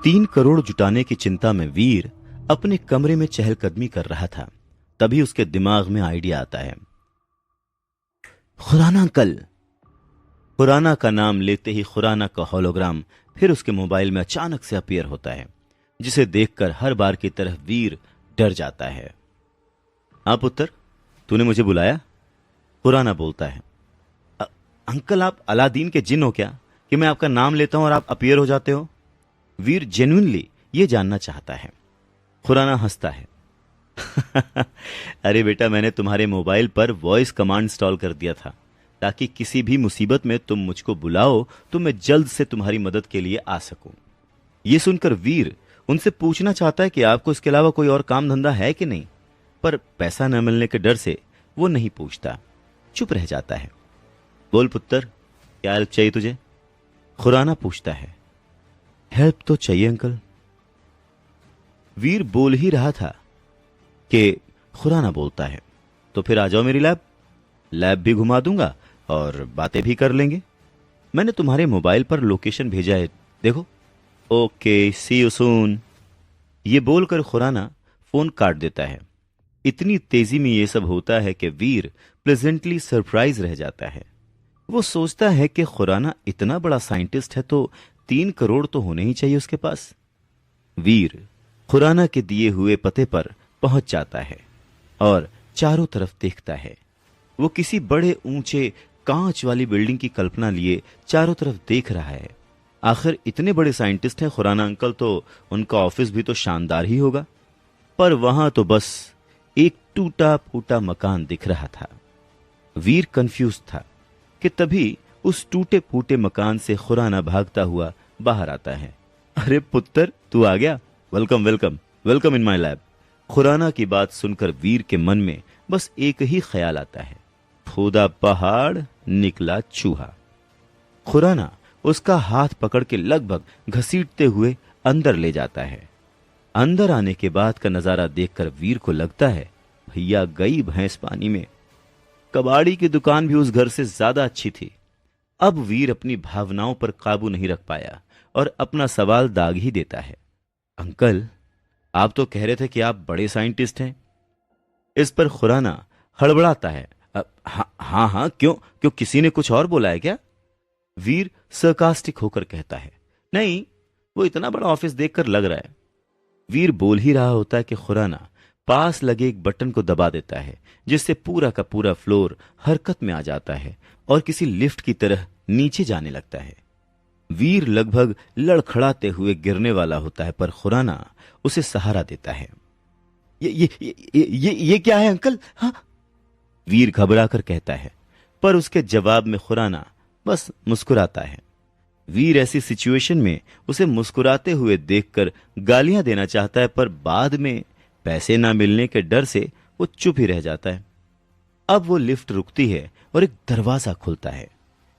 3 करोड़ जुटाने की चिंता में वीर अपने कमरे में चहलकदमी कर रहा था। तभी उसके दिमाग में आइडिया आता है। खुराना अंकल। खुराना का नाम लेते ही खुराना का होलोग्राम फिर उसके मोबाइल में अचानक से अपीयर होता है, जिसे देखकर हर बार की तरह वीर डर जाता है। हाँ पुत्र, तूने मुझे बुलाया? खुराना बोलता है। अंकल, आप अलादीन के जिन हो क्या कि मैं आपका नाम लेता हूं और आप अपीयर हो जाते हो? वीर जेन्युइनली ये जानना चाहता है। खुराना हंसता है। अरे बेटा, मैंने तुम्हारे मोबाइल पर वॉइस कमांड इंस्टॉल कर दिया था ताकि किसी भी मुसीबत में तुम मुझको बुलाओ तो मैं जल्द से तुम्हारी मदद के लिए आ सकूं। यह सुनकर वीर उनसे पूछना चाहता है कि आपको इसके अलावा कोई और काम धंधा है कि नहीं, पर पैसा न मिलने के डर से वो नहीं पूछता, चुप रह जाता है। बोल पुत्र, क्या हेल्प चाहिए तुझे? खुराना पूछता है। हेल्प तो चाहिए अंकल। वीर बोल ही रहा था कि खुराना बोलता है, तो फिर आ जाओ मेरी लैब भी घुमा दूंगा और बातें भी कर लेंगे। मैंने तुम्हारे मोबाइल पर लोकेशन भेजा है, देखो। Okay, see you soon. ये बोलकर खुराना फोन काट देता है। इतनी तेजी में यह सब होता है कि वीर प्लेजेंटली सरप्राइज रह जाता है। वो सोचता है कि खुराना इतना बड़ा साइंटिस्ट है तो 3 करोड़ तो होने ही चाहिए उसके पास। वीर खुराना के दिए हुए पते पर पहुंच जाता है और चारों तरफ देखता है। वो किसी बड़े ऊंचे कांच वाली बिल्डिंग की कल्पना लिए चारों तरफ देख रहा है। आखिर इतने बड़े साइंटिस्ट हैं खुराना अंकल, तो उनका ऑफिस भी तो शानदार ही होगा। पर वहां तो बस एक टूटा फूटा मकान दिख रहा था। वीर कंफ्यूज था कि तभी उस टूटे फूटे मकान से खुराना भागता हुआ बाहर आता है। अरे पुत्र, तू आ गया। Welcome welcome welcome in my lab. Khurana की बात सुनकर वीर के मन में बस एक ही ख्याल आता है, खोदा पहाड़ निकला चूहा। खुराना उसका हाथ पकड़ के लगभग घसीटते हुए अंदर ले जाता है। अंदर आने के बाद का नजारा देखकर वीर को लगता है, भैया गई भैंस पानी में। कबाड़ी की दुकान भी उस घर से ज्यादा अच्छी थी। अब वीर अपनी भावनाओं पर काबू नहीं रख पाया और अपना सवाल दाग ही देता है। अंकल, आप तो कह रहे थे कि आप बड़े साइंटिस्ट हैं। इस पर खुराना हड़बड़ाता है। हाँ हाँ, क्यों किसी ने कुछ और बोला है क्या? वीर सरकास्टिक होकर कहता है। नहीं, वो इतना बड़ा ऑफिस देखकर लग रहा है। वीर बोल ही रहा होता है कि खुराना पास लगे एक बटन को दबा देता है, जिससे पूरा का पूरा फ्लोर हरकत में आ जाता है और किसी लिफ्ट की तरह नीचे जाने लगता है। वीर लगभग लड़खड़ाते हुए गिरने वाला होता है, पर खुराना उसे सहारा देता है। ये क्या है अंकल? हाँ, वीर घबराकर कहता है, पर उसके जवाब में खुराना बस मुस्कुराता है। वीर ऐसी सिचुएशन में उसे मुस्कुराते हुए देखकर गालियां देना चाहता है, पर बाद में पैसे ना मिलने के डर से वो चुप ही रह जाता है। अब वो लिफ्ट रुकती है और एक दरवाजा खुलता है।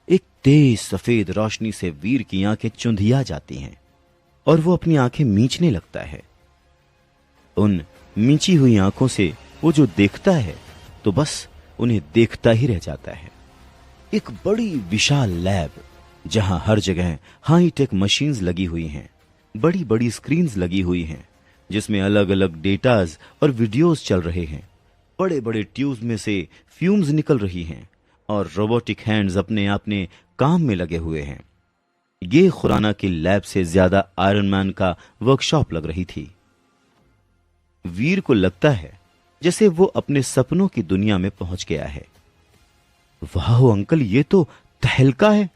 एक तेज सफेद रोशनी से वीर की आंखें चुंधिया जाती हैं और वो अपनी आंखें मींचने लगता है। उन मींची हुई आंखों से वो जो देखता है तो बस उन्हें देखता ही रह जाता है। एक बड़ी विशाल लैब, जहां हर जगह हाईटेक मशीन्स लगी हुई हैं, बड़ी बड़ी स्क्रीन्स लगी हुई हैं जिसमें अलग अलग डेटाज और वीडियोस चल रहे हैं। बड़े बड़े ट्यूब्स में से फ्यूम्स निकल रही हैं और रोबोटिक हैंड्स अपने अपने काम में लगे हुए हैं। ये खुराना की लैब से ज्यादा आयरन मैन का वर्कशॉप लग रही थी। वीर को लगता है जैसे वो अपने सपनों की दुनिया में पहुंच गया है। वाह अंकल, ये तो तहलका है।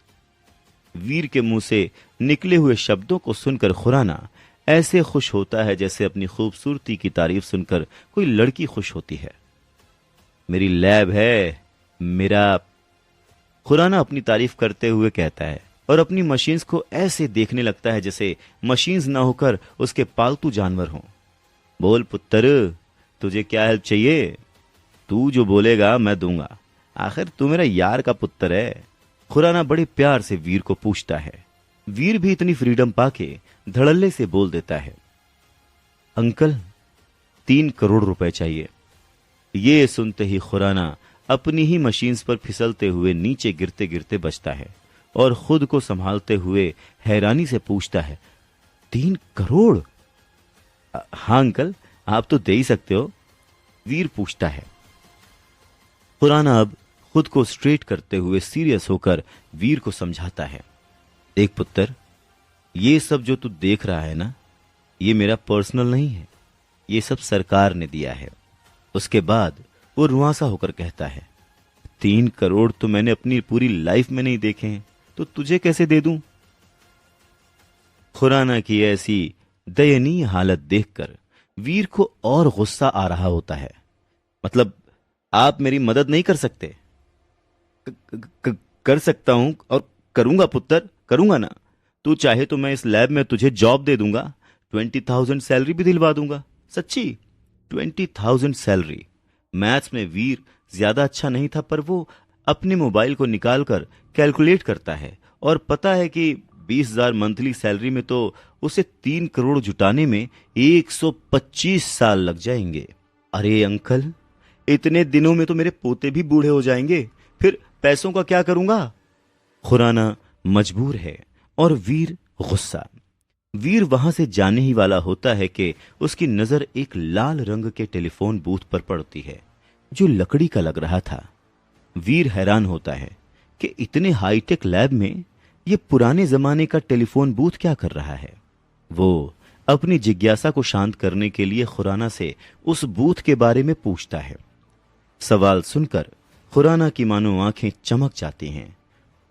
वीर के मुंह से निकले हुए शब्दों को सुनकर खुराना ऐसे खुश होता है जैसे अपनी खूबसूरती की तारीफ सुनकर कोई लड़की खुश होती है। मेरी लैब है, मेरा, खुराना अपनी तारीफ करते हुए कहता है और अपनी मशीन्स को ऐसे देखने लगता है जैसे मशीन्स ना होकर उसके पालतू जानवर हों। बोल पुत्र, तुझे क्या हेल्प चाहिए? तू जो बोलेगा मैं दूंगा, आखिर तू मेरा यार का पुत्र है। खुराना बड़े प्यार से वीर को पूछता है। वीर भी इतनी फ्रीडम पाके धड़ल्ले से बोल देता है, अंकल 3 करोड़ रुपए चाहिए। ये सुनते ही खुराना अपनी ही मशीन्स पर फिसलते हुए नीचे गिरते गिरते बचता है और खुद को संभालते हुए हैरानी से पूछता है, 3 करोड़? हाँ अंकल, आप तो दे ही सकते हो, वीर पूछता है। खुराना अब खुद को स्ट्रेट करते हुए सीरियस होकर वीर को समझाता है, देख पुत्र, ये सब जो तू देख रहा है ना, ये मेरा पर्सनल नहीं है, ये सब सरकार ने दिया है। उसके बाद वो रुआंसा होकर कहता है, 3 करोड़ तो मैंने अपनी पूरी लाइफ में नहीं देखे हैं, तो तुझे कैसे दे दूं? खुराना की ऐसी दयनीय हालत देखकर वीर को और गुस्सा आ रहा होता है। मतलब आप मेरी मदद नहीं कर सकते? कर सकता हूं और करूंगा पुत्र, करूंगा ना। तू चाहे तो मैं इस लैब में तुझे जॉब दे दूंगा, 20,000 सैलरी भी दिलवा दूंगा। सच्ची, 20,000 सैलरी। मैथ्स में वीर ज्यादा अच्छा नहीं था, पर वो अपने मोबाइल को निकालकर कैलकुलेट करता है और पता है कि 20,000 मंथली सैलरी में तो उसे 3 करोड़ जुटाने में 125 साल लग जाएंगे। अरे अंकल, इतने दिनों में तो मेरे पोते भी बूढ़े हो जाएंगे, फिर पैसों का क्या करूंगा? खुराना मजबूर है और वीर गुस्सा। वीर वहां से जाने ही वाला होता है कि उसकी नजर एक लाल रंग के टेलीफोन बूथ पर पड़ती है जो लकड़ी का लग रहा था। वीर हैरान होता है कि इतने हाईटेक लैब में ये पुराने जमाने का टेलीफोन बूथ क्या कर रहा है। वो अपनी जिज्ञासा को शांत करने के लिए खुराना से उस बूथ के बारे में पूछता है। सवाल सुनकर खुराना की मानो आंखें चमक जाती हैं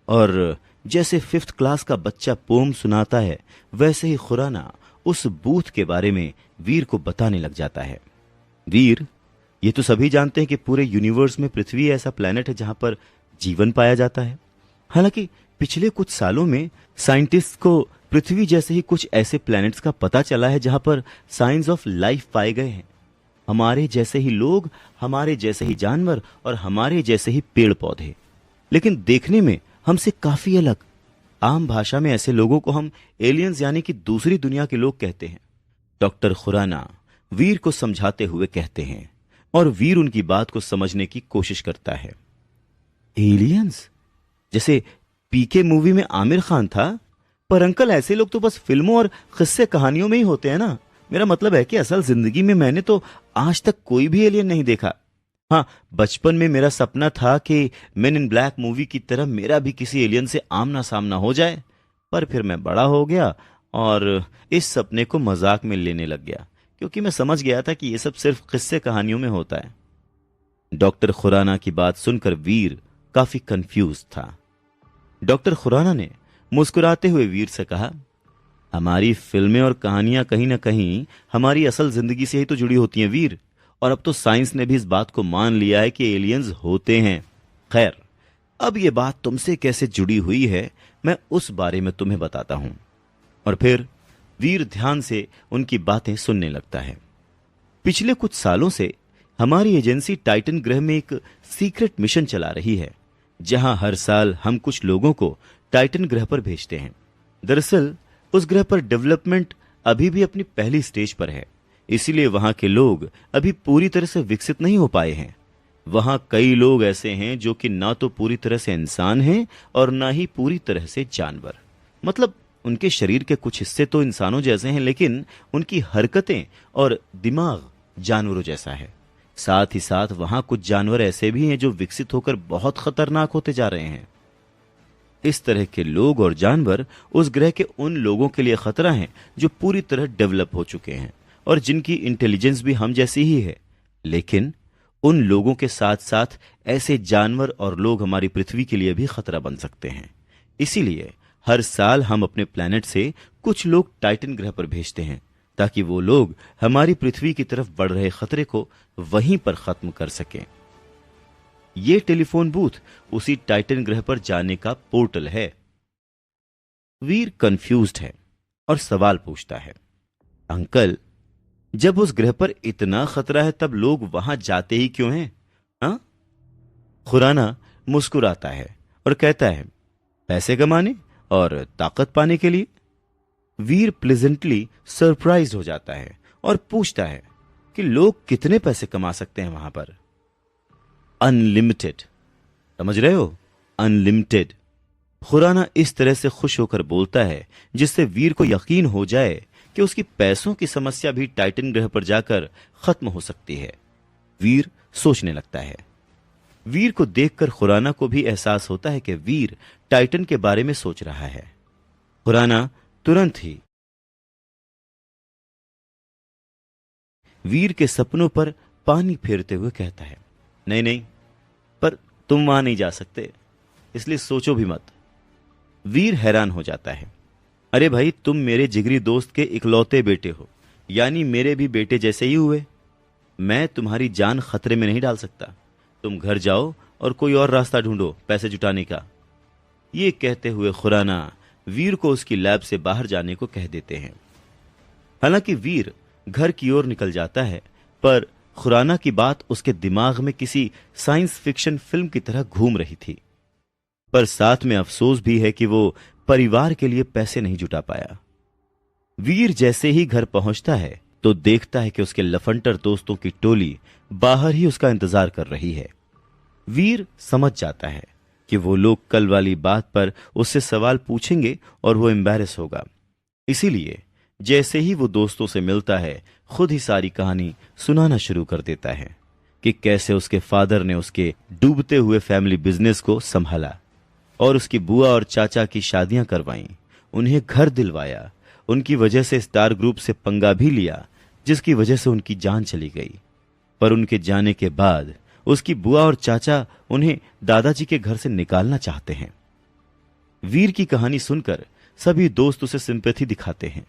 और जैसे 5th क्लास का बच्चा पोम सुनाता है, वैसे ही खुराना उस बूथ के बारे में वीर को बताने लग जाता है। वीर, ये तो सभी जानते हैं कि पूरे यूनिवर्स में पृथ्वी ऐसा प्लेनेट है जहां पर जीवन पाया जाता है। हालांकि पिछले कुछ सालों में साइंटिस्ट को पृथ्वी जैसे ही कुछ ऐसे प्लैनेट्स का पता चला है जहां पर साइंस ऑफ लाइफ पाए गए हैं। हमारे जैसे ही लोग, हमारे जैसे ही जानवर और हमारे जैसे ही पेड़ पौधे, लेकिन देखने में हमसे काफी अलग। आम भाषा में ऐसे लोगों को हम एलियंस यानी कि दूसरी दुनिया के लोग कहते हैं। डॉक्टर खुराना वीर को समझाते हुए कहते हैं और वीर उनकी बात को समझने की कोशिश करता है। एलियंस? जैसे पीके मूवी में आमिर खान था? पर अंकल, ऐसे लोग तो बस फिल्मों और किस्से कहानियों में ही होते हैं ना। मेरा मतलब है कि असल जिंदगी में मैंने तो आज तक कोई भी एलियन नहीं देखा। हाँ, बचपन में मेरा सपना था कि मेन इन ब्लैक मूवी की तरह मेरा भी किसी एलियन से आमना सामना हो जाए, पर फिर मैं बड़ा हो गया और इस सपने को मजाक में लेने लग गया, क्योंकि मैं समझ गया था कि यह सब सिर्फ किस्से कहानियों में होता है। डॉक्टर खुराना की बात सुनकर वीर काफी कंफ्यूज था। डॉक्टर खुराना ने मुस्कुराते हुए वीर से कहा, हमारी फिल्में और कहानियां कहीं ना कहीं हमारी असल जिंदगी से ही तो जुड़ी होती हैं वीर, और अब तो साइंस ने भी इस बात को मान लिया है कि एलियंस होते हैं। खैर, अब यह बात तुमसे कैसे जुड़ी हुई है, मैं उस बारे में तुम्हें बताता हूं। और फिर वीर ध्यान से उनकी बातें सुनने लगता है। पिछले कुछ सालों से हमारी एजेंसी टाइटन ग्रह में एक सीक्रेट मिशन चला रही है, जहां हर साल हम कुछ लोगों को टाइटन ग्रह पर भेजते हैं। दरअसल उस ग्रह पर डेवलपमेंट अभी भी अपनी पहली स्टेज पर है, इसीलिए वहां के लोग अभी पूरी तरह से विकसित नहीं हो पाए हैं। वहां कई लोग ऐसे हैं जो कि ना तो पूरी तरह से इंसान हैं और ना ही पूरी तरह से जानवर। मतलब उनके शरीर के कुछ हिस्से तो इंसानों जैसे हैं, लेकिन उनकी हरकतें और दिमाग जानवरों जैसा है। साथ ही साथ वहां कुछ जानवर ऐसे भी हैं जो विकसित होकर बहुत खतरनाक होते जा रहे हैं। इस तरह के लोग और जानवर उस ग्रह के उन लोगों के लिए खतरा हैं जो पूरी तरह डेवलप हो चुके हैं और जिनकी इंटेलिजेंस भी हम जैसी ही है। लेकिन उन लोगों के साथ साथ ऐसे जानवर और लोग हमारी पृथ्वी के लिए भी खतरा बन सकते हैं। इसीलिए हर साल हम अपने प्लेनेट से कुछ लोग टाइटन ग्रह पर भेजते हैं, ताकि वो लोग हमारी पृथ्वी की तरफ बढ़ रहे खतरे को वहीं पर खत्म कर सकें। ये टेलीफोन बूथ उसी टाइटन ग्रह पर जाने का पोर्टल है। वीर कंफ्यूज्ड है और सवाल पूछता है, अंकल, जब उस ग्रह पर इतना खतरा है तब लोग वहां जाते ही क्यों हैं? हाँ? खुराना मुस्कुराता है और कहता है, पैसे कमाने और ताकत पाने के लिए। वीर प्लेजेंटली सरप्राइज हो जाता है और पूछता है कि लोग कितने पैसे कमा सकते हैं वहां पर? अनलिमिटेड, समझ रहे हो? अनलिमिटेड। खुराना इस तरह से खुश होकर बोलता है जिससे वीर को यकीन हो जाए कि उसकी पैसों की समस्या भी टाइटन ग्रह पर जाकर खत्म हो सकती है। वीर सोचने लगता है। वीर को देखकर खुराना को भी एहसास होता है कि वीर टाइटन के बारे में सोच रहा है। खुराना तुरंत ही वीर के सपनों पर पानी फेरते हुए कहता है, नहीं नहीं, पर तुम वहां नहीं जा सकते, इसलिए सोचो भी मत। वीर हैरान हो जाता है। अरे भाई, तुम मेरे जिगरी दोस्त के इकलौते बेटे हो, यानी मेरे भी बेटे जैसे ही हुए। मैं तुम्हारी जान खतरे में नहीं डाल सकता। तुम घर जाओ और कोई और रास्ता ढूंढो पैसे जुटाने का। ये कहते हुए खुराना वीर को उसकी लैब से बाहर जाने को कह देते हैं। हालांकि वीर घर की ओर निकल जाता है, पर खुराना की बात उसके दिमाग में किसी साइंस फिक्शन फिल्म की तरह घूम रही थी। पर साथ में अफसोस भी है कि वो परिवार के लिए पैसे नहीं जुटा पाया। वीर जैसे ही घर पहुंचता है तो देखता है कि उसके लफंटर दोस्तों की टोली बाहर ही उसका इंतजार कर रही है। वीर समझ जाता है कि वो लोग कल वाली बात पर उससे सवाल पूछेंगे और वो एम्बैरेस होगा। इसीलिए जैसे ही वो दोस्तों से मिलता है, खुद ही सारी कहानी सुनाना शुरू कर देता है कि कैसे उसके फादर ने उसके डूबते हुए फैमिली बिजनेस को संभाला और उसकी बुआ और चाचा की शादियां करवाईं, उन्हें घर दिलवाया, उनकी वजह से स्टार ग्रुप से पंगा भी लिया, जिसकी वजह से उनकी जान चली गई। पर उनके जाने के बाद उसकी बुआ और चाचा उन्हें दादाजी के घर से निकालना चाहते हैं। वीर की कहानी सुनकर सभी दोस्त उसे सिंपैथी दिखाते हैं।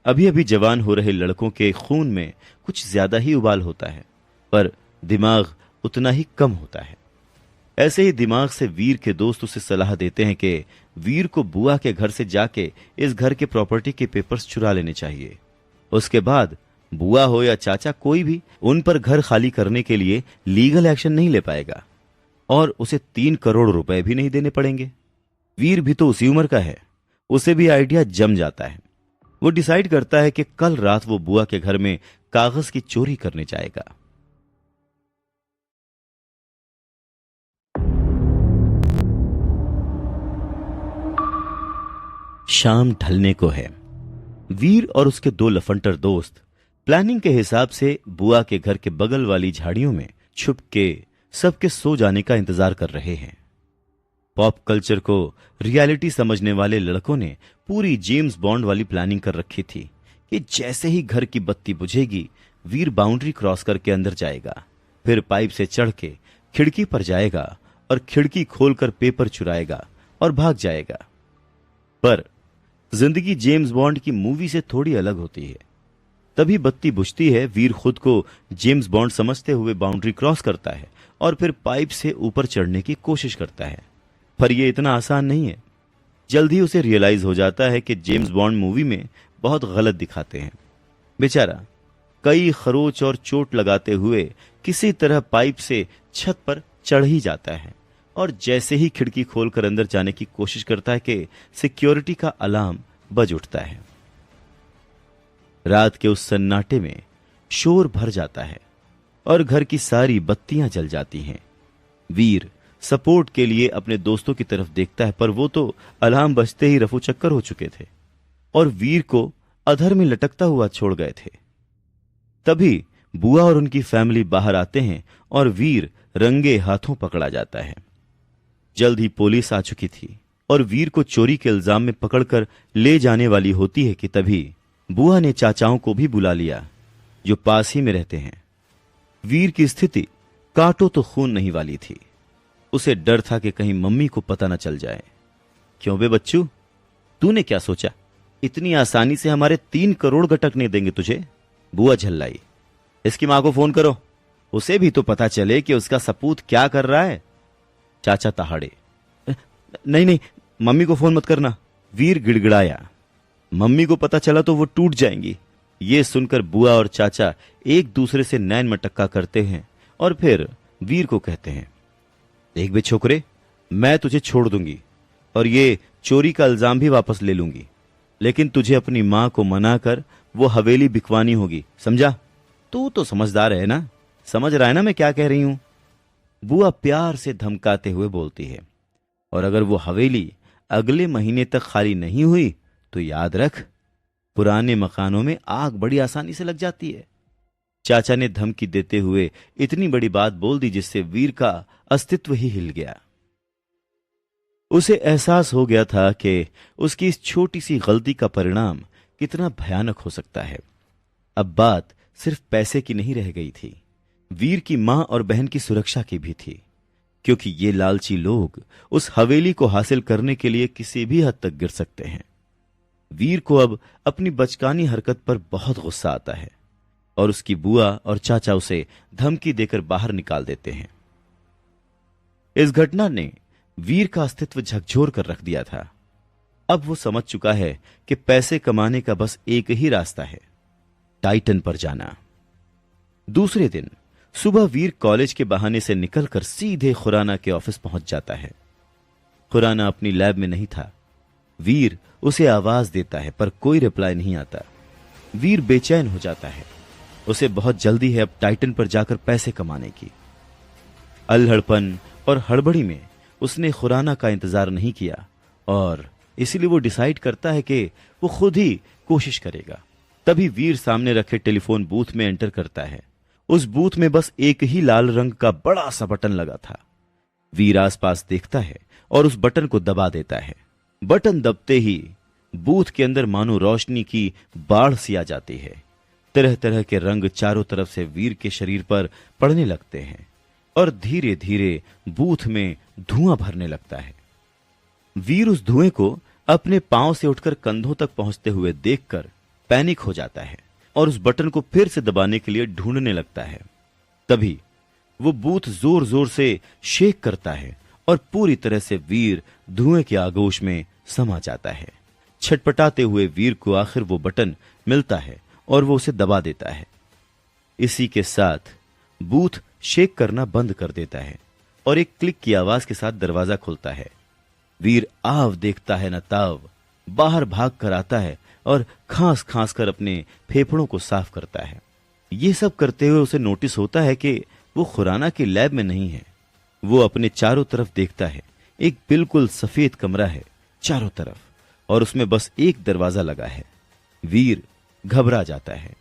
अभी अभी जवान हो रहे लड़कों के खून में कुछ ज्यादा ही उबाल होता है, पर दिमाग उतना ही कम होता है। ऐसे ही दिमाग से वीर के दोस्त उसे सलाह देते हैं कि वीर को बुआ के घर से जाके इस घर के प्रॉपर्टी के पेपर्स चुरा लेने चाहिए। उसके बाद बुआ हो या चाचा, कोई भी उन पर घर खाली करने के लिए लीगल एक्शन नहीं ले पाएगा और उसे 3 करोड़ रुपए भी नहीं देने पड़ेंगे। वीर भी तो उसी उम्र का है, उसे भी आइडिया जम जाता है। वो डिसाइड करता है कि कल रात वो बुआ के घर में कागज की चोरी करने जाएगा। शाम ढलने को है। वीर और उसके 2 लफंटर दोस्त प्लानिंग के हिसाब से बुआ के घर के बगल वाली झाड़ियों में छुप के सबके सो जाने का इंतजार कर रहे हैं। पॉप कल्चर को रियलिटी समझने वाले लड़कों ने पूरी जेम्स बॉन्ड वाली प्लानिंग कर रखी थी कि जैसे ही घर की बत्ती बुझेगी, वीर बाउंड्री क्रॉस करके अंदर जाएगा, फिर पाइप से चढ़ के खिड़की पर जाएगा और खिड़की खोलकर पेपर चुराएगा और भाग जाएगा। पर जिंदगी जेम्स बॉन्ड की मूवी से थोड़ी अलग होती है। तभी बत्ती बुझती है, वीर खुद को जेम्स बॉन्ड समझते हुए बाउंड्री क्रॉस करता है और फिर पाइप से ऊपर चढ़ने की कोशिश करता है। पर यह इतना आसान नहीं है। जल्द ही उसे रियलाइज हो जाता है कि जेम्स बॉन्ड मूवी में बहुत गलत दिखाते हैं। बेचारा कई खरोच और चोट लगाते हुए किसी तरह पाइप से छत पर चढ़ ही जाता है और जैसे ही खिड़की खोलकर अंदर जाने की कोशिश करता है कि सिक्योरिटी का अलार्म बज उठता है। रात के उस सन्नाटे में शोर भर जाता है और घर की सारी बत्तियां जल जाती हैं। वीर सपोर्ट के लिए अपने दोस्तों की तरफ देखता है, पर वो तो अलार्म बजते ही रफू चक्कर हो चुके थे और वीर को अधर में लटकता हुआ छोड़ गए थे। तभी बुआ और उनकी फैमिली बाहर आते हैं और वीर रंगे हाथों पकड़ा जाता है। जल्द ही पुलिस आ चुकी थी और वीर को चोरी के इल्जाम में पकड़कर ले जाने वाली होती है कि तभी बुआ ने चाचाओं को भी बुला लिया, जो पास ही में रहते हैं। वीर की स्थिति काटो तो खून नहीं वाली थी। उसे डर था कि कहीं मम्मी को पता न चल जाए। क्यों बे बच्चू, तूने क्या सोचा इतनी आसानी से हमारे 3 करोड़ गटकने देंगे तुझे? बुआ झल्लाई। इसकी मां को फोन करो, उसे भी तो पता चले कि उसका सपूत क्या कर रहा है। चाचा तहाड़े। नहीं नहीं, मम्मी को फोन मत करना, वीर गिड़गिड़ाया। मम्मी को पता चला तो वो टूट जाएंगी। ये सुनकर बुआ और चाचा एक दूसरे से नैन मटक्का करते हैं और फिर वीर को कहते हैं, देख बे छोकरे, मैं तुझे छोड़ दूंगी और ये चोरी का इल्जाम भी वापस ले लूंगी, लेकिन तुझे अपनी मां को मनाकर वो हवेली बिकवानी होगी, समझा? तू तो समझदार है ना, समझ रहा है ना मैं क्या कह रही हूं? बुआ प्यार से धमकाते हुए बोलती है, और अगर वो हवेली अगले महीने तक खाली नहीं हुई तो याद रख, पुराने मकानों में आग बड़ी आसानी से लग जाती है। चाचा ने धमकी देते हुए इतनी बड़ी बात बोल दी जिससे वीर का अस्तित्व ही हिल गया। उसे एहसास हो गया था कि उसकी इस छोटी सी गलती का परिणाम कितना भयानक हो सकता है। अब बात सिर्फ पैसे की नहीं रह गई थी, वीर की मां और बहन की सुरक्षा की भी थी, क्योंकि ये लालची लोग उस हवेली को हासिल करने के लिए किसी भी हद तक गिर सकते हैं। वीर को अब अपनी बचकानी हरकत पर बहुत गुस्सा आता है और उसकी बुआ और चाचा उसे धमकी देकर बाहर निकाल देते हैं। इस घटना ने वीर का अस्तित्व झकझोर कर रख दिया था। अब वो समझ चुका है कि पैसे कमाने का बस एक ही रास्ता है, टाइटन पर जाना। दूसरे दिन सुबह वीर कॉलेज के बहाने से निकलकर सीधे खुराना के ऑफिस पहुंच जाता है। खुराना अपनी लैब में नहीं था। वीर उसे आवाज देता है पर कोई रिप्लाई नहीं आता। वीर बेचैन हो जाता है। उसे बहुत जल्दी है अब टाइटन पर जाकर पैसे कमाने की। अल्हड़पन और हड़बड़ी में उसने खुराना का इंतजार नहीं किया और इसीलिए वो डिसाइड करता है कि वो खुद ही कोशिश करेगा। तभी वीर सामने रखे टेलीफोन बूथ में एंटर करता है। उस बूथ में बस एक ही लाल रंग का बड़ा सा बटन लगा था। वीर आसपास देखता है और उस बटन को दबा देता है। बटन दबते ही बूथ के अंदर मानो रोशनी की बाढ़ सी आ जाती है। तरह तरह के रंग चारों तरफ से वीर के शरीर पर पड़ने लगते हैं और धीरे धीरे बूथ में धुआं भरने लगता है। वीर उस धुएं को अपने पांव से उठकर कंधों तक पहुंचते हुए देखकर पैनिक हो जाता है और उस बटन को फिर से दबाने के लिए ढूंढने लगता है। तभी वो बूथ जोर जोर से शेक करता है और पूरी तरह से वीर धुएं के आगोश में समा जाता है। छटपटाते हुए वीर को आखिर वो बटन मिलता है और वो उसे दबा देता है। इसी के साथ बूथ शेक करना बंद कर देता है और एक क्लिक की आवाज के साथ दरवाजा खुलता है। वीर आव देखता है न ताव, बाहर भाग कर आता है और खांस खांस कर अपने फेफड़ों को साफ करता है। ये सब करते हुए उसे नोटिस होता है कि वो खुराना की लैब में नहीं है। वो अपने चारों तरफ देखता है। एक बिल्कुल सफेद कमरा है चारों तरफ और उसमें बस एक दरवाजा लगा है। वीर घबरा जाता है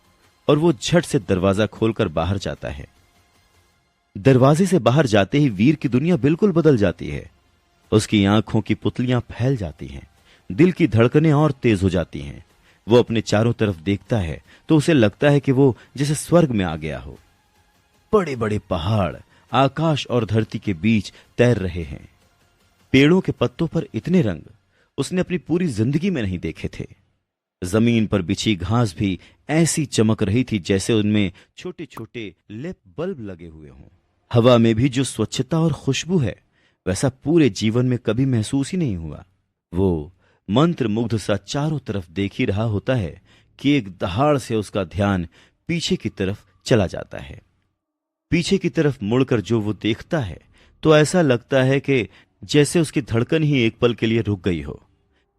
और वो झट से दरवाजा खोलकर बाहर जाता है। दरवाजे से बाहर जाते ही वीर की दुनिया बिल्कुल बदल जाती है। उसकी आंखों की पुतलियां फैल जाती हैं, दिल की धड़कनें और तेज हो जाती हैं। वो अपने चारों तरफ देखता है तो उसे लगता है कि वो जैसे स्वर्ग में आ गया हो। बड़े बड़े पहाड़ आकाश और धरती के बीच तैर रहे हैं। पेड़ों के पत्तों पर इतने रंग उसने अपनी पूरी जिंदगी में नहीं देखे थे। जमीन पर बिछी घास भी ऐसी चमक रही थी जैसे उनमें छोटे छोटे लेप बल्ब लगे हुए हों। हवा में भी जो स्वच्छता और खुशबू है वैसा पूरे जीवन में कभी महसूस ही नहीं हुआ। वो मंत्र मुग्ध सा चारों तरफ देख ही रहा होता है कि एक दहाड़ से उसका ध्यान पीछे की तरफ चला जाता है। पीछे की तरफ मुड़कर जो वो देखता है तो ऐसा लगता है कि जैसे उसकी धड़कन ही एक पल के लिए रुक गई हो।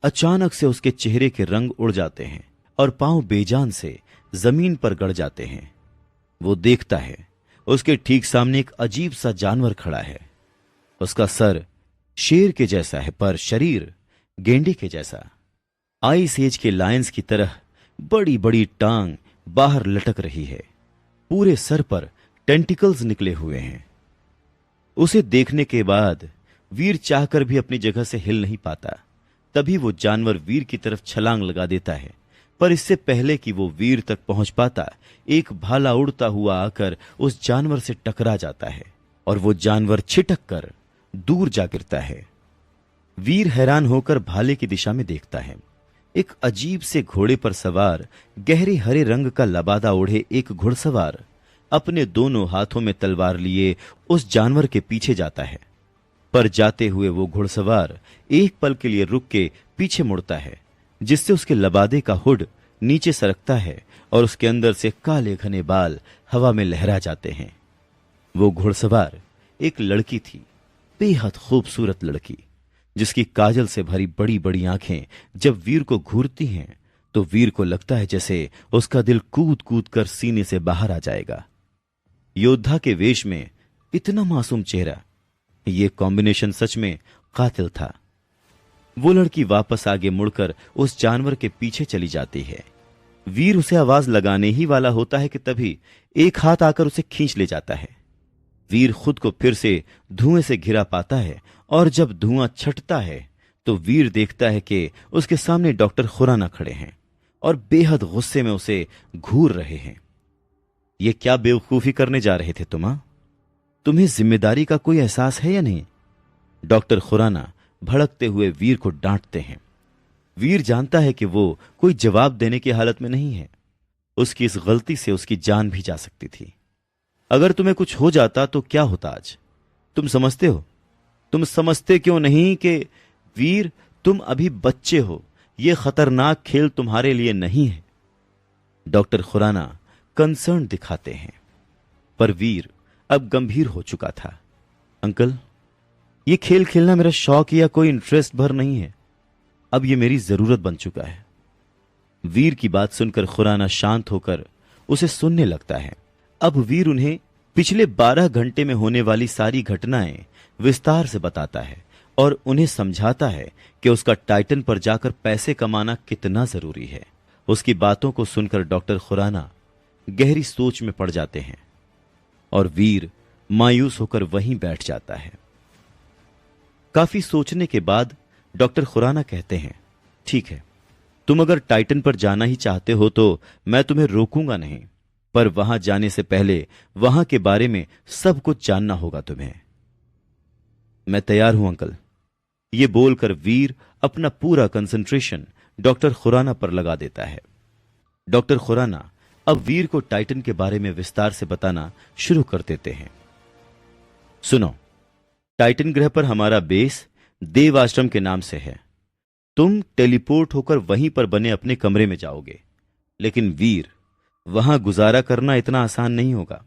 अचानक से उसके चेहरे के रंग उड़ जाते हैं और पांव बेजान से जमीन पर गड़ जाते हैं। वो देखता है उसके ठीक सामने एक अजीब सा जानवर खड़ा है। उसका सर शेर के जैसा है पर शरीर गेंडे के जैसा। आइस एज के लायंस की तरह बड़ी बड़ी टांग बाहर लटक रही है। पूरे सर पर टेंटिकल्स निकले हुए हैं। उसे देखने के बाद वीर चाहकर भी अपनी जगह से हिल नहीं पाता। तभी वो जानवर वीर की तरफ छलांग लगा देता है, पर इससे पहले कि वो वीर तक पहुंच पाता एक भाला उड़ता हुआ आकर उस जानवर से टकरा जाता है और वो जानवर छिटक कर दूर जा गिरता है। वीर हैरान होकर भाले की दिशा में देखता है। एक अजीब से घोड़े पर सवार गहरे हरे रंग का लबादा ओढ़े एक घुड़सवार अपने दोनों हाथों में तलवार लिए उस जानवर के पीछे जाता है। पर जाते हुए वो घुड़सवार एक पल के लिए रुक के पीछे मुड़ता है, जिससे उसके लबादे का हुड नीचे सरकता है और उसके अंदर से काले घने बाल हवा में लहरा जाते हैं। वो घुड़सवार एक लड़की थी, बेहद खूबसूरत लड़की, जिसकी काजल से भरी बड़ी बड़ी आंखें जब वीर को घूरती हैं तो वीर को लगता है जैसे उसका दिल कूद कूद कर सीने से बाहर आ जाएगा। योद्धा के वेश में इतना मासूम चेहरा, ये कॉम्बिनेशन सच में कातिल था। वो लड़की वापस आगे मुड़कर उस जानवर के पीछे चली जाती है वीर उसे आवाज लगाने ही वाला होता है कि तभी एक हाथ आकर उसे खींच ले जाता है। वीर खुद को फिर से धुएं से घिरा पाता है और जब धुआं छटता है तो वीर देखता है कि उसके सामने डॉक्टर खुराना खड़े हैं और बेहद गुस्से में उसे घूर रहे हैं। ये क्या बेवकूफी करने जा रहे थे तुम्हें जिम्मेदारी का कोई एहसास है या नहीं? डॉक्टर खुराना भड़कते हुए वीर को डांटते हैं। वीर जानता है कि वो कोई जवाब देने की हालत में नहीं है। उसकी इस गलती से उसकी जान भी जा सकती थी। अगर तुम्हें कुछ हो जाता तो क्या होता आज? तुम समझते हो? तुम समझते क्यों नहीं कि वीर, तुम अभी बच्चे हो। यह खतरनाक खेल तुम्हारे लिए नहीं है। डॉक्टर खुराना कंसर्न दिखाते हैं, पर वीर अब गंभीर हो चुका था। अंकल, यह खेल खेलना मेरा शौक या कोई इंटरेस्ट भर नहीं है। अब यह मेरी जरूरत बन चुका है। वीर की बात सुनकर खुराना शांत होकर उसे सुनने लगता है। अब वीर उन्हें पिछले 12 घंटे में होने वाली सारी घटनाएं विस्तार से बताता है और उन्हें समझाता है कि उसका टाइटन पर जाकर पैसे कमाना कितना जरूरी है। उसकी बातों को सुनकर डॉक्टर खुराना गहरी सोच में पड़ जाते हैं और वीर मायूस होकर वहीं बैठ जाता है। काफी सोचने के बाद डॉक्टर खुराना कहते हैं, ठीक है, तुम अगर टाइटन पर जाना ही चाहते हो तो मैं तुम्हें रोकूंगा नहीं, पर वहां जाने से पहले वहां के बारे में सब कुछ जानना होगा तुम्हें। मैं तैयार हूं अंकल। यह बोलकर वीर अपना पूरा कंसंट्रेशन डॉक्टर खुराना पर लगा देता है। डॉक्टर खुराना अब वीर को टाइटन के बारे में विस्तार से बताना शुरू कर देते हैं। सुनो, टाइटन ग्रह पर हमारा बेस देव आश्रम के नाम से है। तुम टेलीपोर्ट होकर वहीं पर बने अपने कमरे में जाओगे, लेकिन वीर, वहां गुजारा करना इतना आसान नहीं होगा।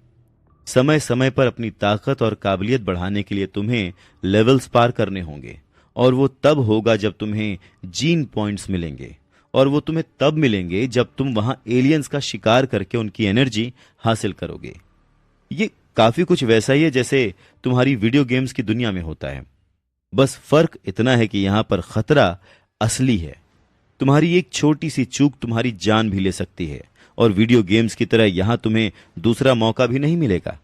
समय समय पर अपनी ताकत और काबिलियत बढ़ाने के लिए तुम्हें लेवल्स पार करने होंगे, और वो तब होगा जब तुम्हें जीन पॉइंट्स मिलेंगे, और वो तुम्हें तब मिलेंगे जब तुम वहां एलियंस का शिकार करके उनकी एनर्जी हासिल करोगे। ये काफी कुछ वैसा ही है जैसे तुम्हारी वीडियो गेम्स की दुनिया में होता है। बस फर्क इतना है कि यहां पर खतरा असली है। तुम्हारी एक छोटी सी चूक तुम्हारी जान भी ले सकती है, और वीडियो गेम्स की तरह यहां तुम्हें दूसरा मौका भी नहीं मिलेगा।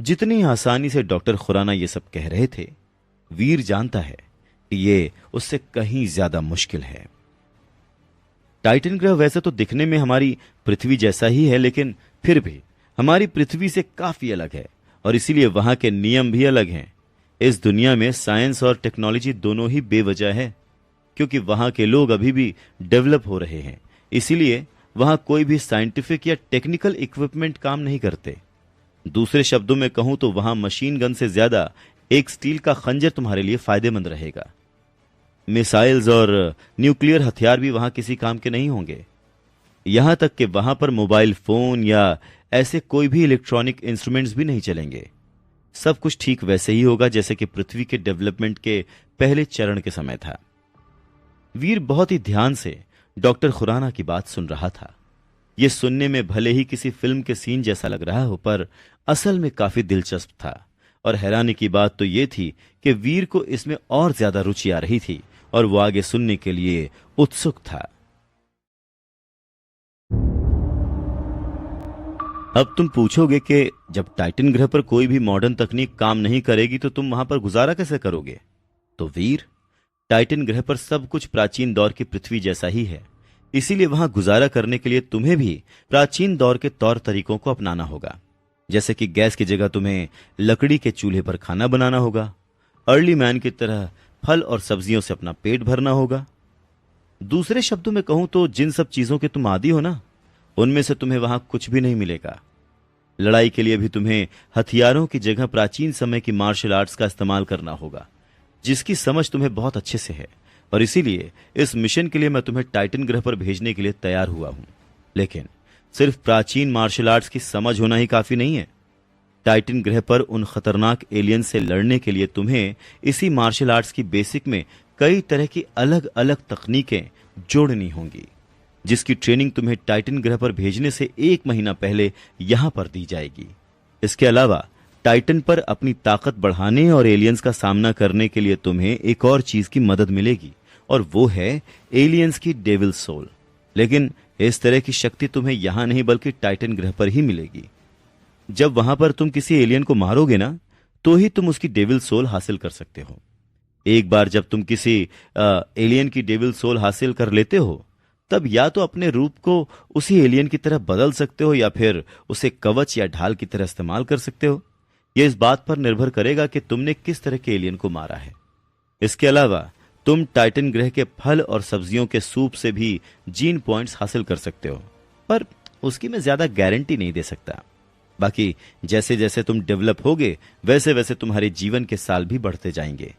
जितनी आसानी से डॉक्टर खुराना ये सब कह रहे थे, वीर जानता है कि ये उससे कहीं ज्यादा मुश्किल है। टाइटन ग्रह वैसे तो दिखने में हमारी पृथ्वी जैसा ही है, लेकिन फिर भी हमारी पृथ्वी से काफी अलग है, और इसीलिए वहां के नियम भी अलग हैं। इस दुनिया में साइंस और टेक्नोलॉजी दोनों ही बेवजह है, क्योंकि वहां के लोग अभी भी डेवलप हो रहे हैं। इसीलिए वहां कोई भी साइंटिफिक या टेक्निकल इक्विपमेंट काम नहीं करते। दूसरे शब्दों में कहूं तो वहां मशीन गन से ज्यादा एक स्टील का खंजर तुम्हारे लिए फायदेमंद रहेगा। मिसाइल्स और न्यूक्लियर हथियार भी वहां किसी काम के नहीं होंगे। यहां तक कि वहां पर मोबाइल फोन या ऐसे कोई भी इलेक्ट्रॉनिक इंस्ट्रूमेंट्स भी नहीं चलेंगे। सब कुछ ठीक वैसे ही होगा जैसे कि पृथ्वी के डेवलपमेंट के पहले चरण के समय था। वीर बहुत ही ध्यान से डॉक्टर खुराना की बात सुन रहा था। यह सुनने में भले ही किसी फिल्म के सीन जैसा लग रहा हो, पर असल में काफी दिलचस्प था। और हैरानी की बात तो यह थी कि वीर को इसमें और ज्यादा रुचि आ रही थी और वो आगे सुनने के लिए उत्सुक था। अब तुम पूछोगे कि जब टाइटन ग्रह पर कोई भी मॉडर्न तकनीक काम नहीं करेगी तो तुम वहां पर गुजारा कैसे करोगे? तो वीर, टाइटन ग्रह पर सब कुछ प्राचीन दौर की पृथ्वी जैसा ही है। इसीलिए वहां गुजारा करने के लिए तुम्हें भी प्राचीन दौर के तौर तरीकों को अपनाना होगा। जैसे कि गैस की जगह तुम्हें लकड़ी के चूल्हे पर खाना बनाना होगा। अर्ली मैन की तरह फल और सब्जियों से अपना पेट भरना होगा। दूसरे शब्दों में कहूं तो जिन सब चीजों के तुम आदी हो ना, उनमें से तुम्हें वहां कुछ भी नहीं मिलेगा। लड़ाई के लिए भी तुम्हें हथियारों की जगह प्राचीन समय की मार्शल आर्ट्स का इस्तेमाल करना होगा, जिसकी समझ तुम्हें बहुत अच्छे से है। और इसीलिए इस मिशन के लिए मैं तुम्हें टाइटन ग्रह पर भेजने के लिए तैयार हुआ हूं। लेकिन सिर्फ प्राचीन मार्शल आर्ट्स की समझ होना ही काफी नहीं है। टाइटन ग्रह पर उन खतरनाक एलियन से लड़ने के लिए तुम्हें इसी मार्शल आर्ट्स की बेसिक में कई तरह की अलग अलग तकनीकें जोड़नी होंगी, जिसकी ट्रेनिंग तुम्हें टाइटन ग्रह पर भेजने से 1 महीना पहले यहां पर दी जाएगी। इसके अलावा टाइटन पर अपनी ताकत बढ़ाने और एलियंस का सामना करने के लिए तुम्हें एक और चीज की मदद मिलेगी, और वो है एलियंस की डेविल सोल। लेकिन इस तरह की शक्ति तुम्हें यहां नहीं बल्कि टाइटन ग्रह पर ही मिलेगी। जब वहां पर तुम किसी एलियन को मारोगे ना, तो ही तुम उसकी डेविल सोल हासिल कर सकते हो। एक बार जब तुम किसी एलियन की डेविल सोल हासिल कर लेते हो, तब या तो अपने रूप को उसी एलियन की तरह बदल सकते हो या फिर उसे कवच या ढाल की तरह इस्तेमाल कर सकते हो। यह इस बात पर निर्भर करेगा कि तुमने किस तरह के एलियन को मारा है। इसके अलावा तुम टाइटन ग्रह के फल और सब्जियों के सूप से भी जीन पॉइंट्स हासिल कर सकते हो, पर उसकी मैं ज्यादा गारंटी नहीं दे सकता। बाकी जैसे जैसे तुम डेवलप होगे, वैसे वैसे तुम्हारे जीवन के साल भी बढ़ते जाएंगे।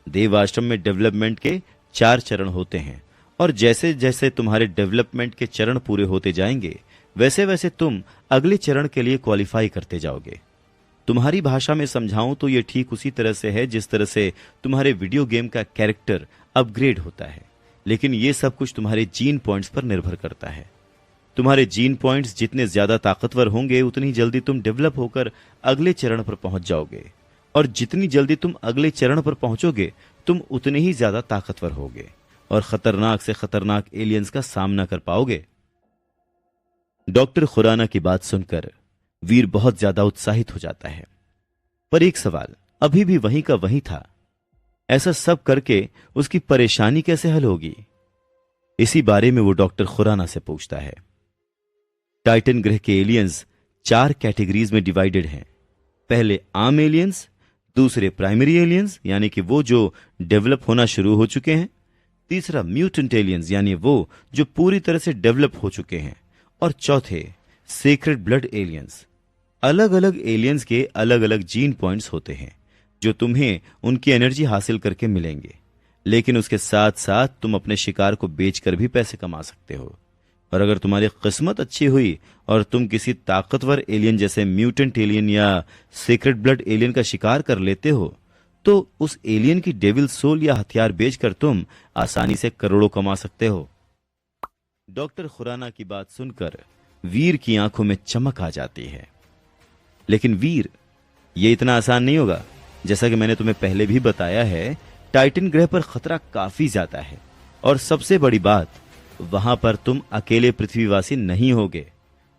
देव आश्रम में डेवलपमेंट के 4 चरण होते हैं, और जैसे जैसे तुम्हारे डेवलपमेंट के चरण पूरे होते जाएंगे, वैसे वैसे तुम अगले चरण के लिए क्वालिफाई करते जाओगे। तुम्हारी भाषा में समझाऊं तो यह ठीक उसी तरह से है जिस तरह से तुम्हारे वीडियो गेम का कैरेक्टर अपग्रेड होता है, लेकिन यह सब कुछ तुम्हारे जीन पॉइंट्स पर निर्भर करता है। तुम्हारे जीन पॉइंट्स जितने ज्यादा ताकतवर होंगे, उतनी जल्दी तुम डेवलप होकर अगले चरण पर पहुंच जाओगे, और जितनी जल्दी तुम अगले चरण पर पहुंचोगे, तुम उतने ही ज्यादा ताकतवर होगे और खतरनाक से खतरनाक एलियंस का सामना कर पाओगे। डॉक्टर खुराना की बात सुनकर वीर बहुत ज्यादा उत्साहित हो जाता है, पर एक सवाल अभी भी वहीं का वहीं था। ऐसा सब करके उसकी परेशानी कैसे हल होगी? इसी बारे में वो डॉक्टर खुराना से पूछता है। टाइटन ग्रह के एलियंस 4 कैटेगरीज में डिवाइडेड हैं। पहले आम एलियंस, दूसरे प्राइमरी एलियंस यानी कि वो जो डेवलप होना शुरू हो चुके हैं, तीसरा म्यूटेंट एलियंस यानी वो जो पूरी तरह से डेवलप हो चुके हैं, और चौथे सेक्रेड ब्लड एलियंस। अलग अलग एलियंस के अलग अलग जीन पॉइंट्स होते हैं जो तुम्हें उनकी एनर्जी हासिल करके मिलेंगे, लेकिन उसके साथ साथ तुम अपने शिकार को बेचकर भी पैसे कमा सकते हो। और अगर तुम्हारी किस्मत अच्छी हुई और तुम किसी ताकतवर एलियन जैसे म्यूटेंट एलियन या सीक्रेट ब्लड एलियन का शिकार कर लेते हो, तो उस एलियन की डेविल सोल या हथियार बेचकर तुम आसानी से करोड़ों कमा सकते हो। डॉक्टर खुराना की बात सुनकर वीर की आंखों में चमक आ जाती है। लेकिन वीर, ये इतना आसान नहीं होगा। जैसा कि मैंने तुम्हें पहले भी बताया है, टाइटन ग्रह पर खतरा काफी ज्यादा है, और सबसे बड़ी बात, वहां पर तुम अकेले पृथ्वीवासी नहीं होगे।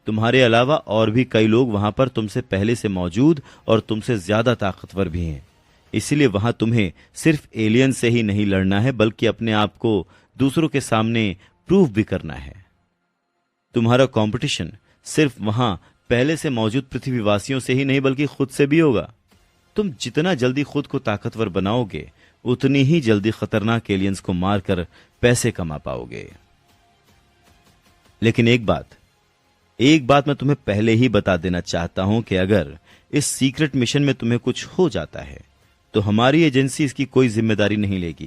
तुम्हारे अलावा और भी कई लोग वहां पर तुमसे पहले से मौजूद और तुमसे ज्यादा ताकतवर भी हैं। इसीलिए वहां तुम्हें सिर्फ एलियन से ही नहीं लड़ना है, बल्कि अपने आप को दूसरों के सामने प्रूव भी करना है। तुम्हारा कंपटीशन सिर्फ वहां पहले से मौजूद पृथ्वीवासियों से ही नहीं बल्कि खुद से भी होगा। तुम जितना जल्दी खुद को ताकतवर बनाओगे, उतनी ही जल्दी खतरनाक एलियंस को मारकर पैसे कमा पाओगे। लेकिन एक बात मैं तुम्हें पहले ही बता देना चाहता हूं कि अगर इस सीक्रेट मिशन में तुम्हें कुछ हो जाता है, तो हमारी एजेंसी इसकी कोई जिम्मेदारी नहीं लेगी,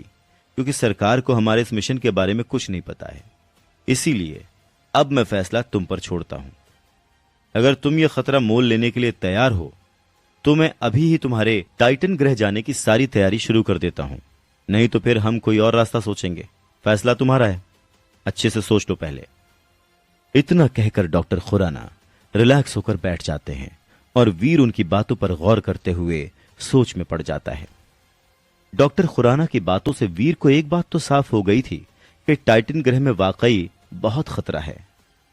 क्योंकि सरकार को हमारे इस मिशन के बारे में कुछ नहीं पता है। इसीलिए अब मैं फैसला तुम पर छोड़ता हूं। अगर तुम यह खतरा मोल लेने के लिए तैयार हो, तो मैं अभी ही तुम्हारे टाइटन ग्रह जाने की सारी तैयारी शुरू कर देता हूं। नहीं तो फिर हम कोई और रास्ता सोचेंगे। फैसला तुम्हारा है, अच्छे से सोच लो पहले। इतना कहकर डॉक्टर खुराना रिलैक्स होकर बैठ जाते हैं, और वीर उनकी बातों पर गौर करते हुए सोच में पड़ जाता है। डॉक्टर खुराना की बातों से वीर को एक बात तो साफ हो गई थी कि टाइटन ग्रह में वाकई बहुत खतरा है,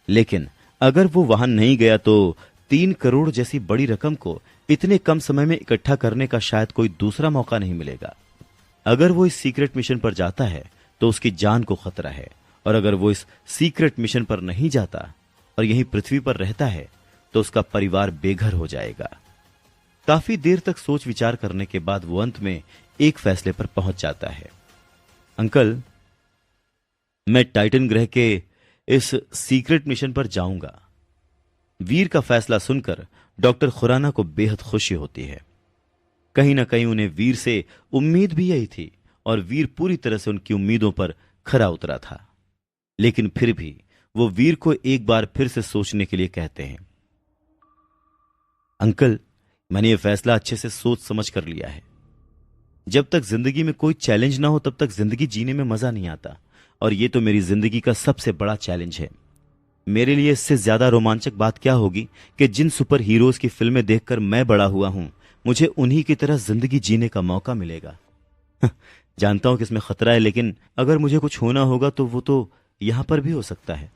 लेकिन अगर वो वहां नहीं गया तो 3 करोड़ जैसी बड़ी रकम को इतने कम समय में इकट्ठा करने का शायद कोई दूसरा मौका नहीं मिलेगा। अगर वो इस सीक्रेट मिशन पर जाता है तो उसकी जान को खतरा है, और अगर वो इस सीक्रेट मिशन पर नहीं जाता और यहीं पृथ्वी पर रहता है, तो उसका परिवार बेघर हो जाएगा। काफी देर तक सोच विचार करने के बाद वो अंत में एक फैसले पर पहुंच जाता है। अंकल, मैं टाइटन ग्रह के इस सीक्रेट मिशन पर जाऊंगा। वीर का फैसला सुनकर डॉक्टर खुराना को बेहद खुशी होती है। कहीं ना कहीं उन्हें वीर से उम्मीद भी यही थी, और वीर पूरी तरह से उनकी उम्मीदों पर खरा उतरा था। लेकिन फिर भी वो वीर को एक बार फिर से सोचने के लिए कहते हैं। अंकल, मैंने ये फैसला अच्छे से सोच समझ कर लिया है। जब तक जिंदगी में कोई चैलेंज ना हो, तब तक जिंदगी जीने में मजा नहीं आता, और ये तो मेरी जिंदगी का सबसे बड़ा चैलेंज है। मेरे लिए इससे ज्यादा रोमांचक बात क्या होगी कि जिन सुपर हीरोज की फिल्में देखकर मैं बड़ा हुआ हूं, मुझे उन्हीं की तरह जिंदगी जीने का मौका मिलेगा। जानता हूं कि इसमें खतरा है, लेकिन अगर मुझे कुछ होना होगा तो वो तो यहां पर भी हो सकता है।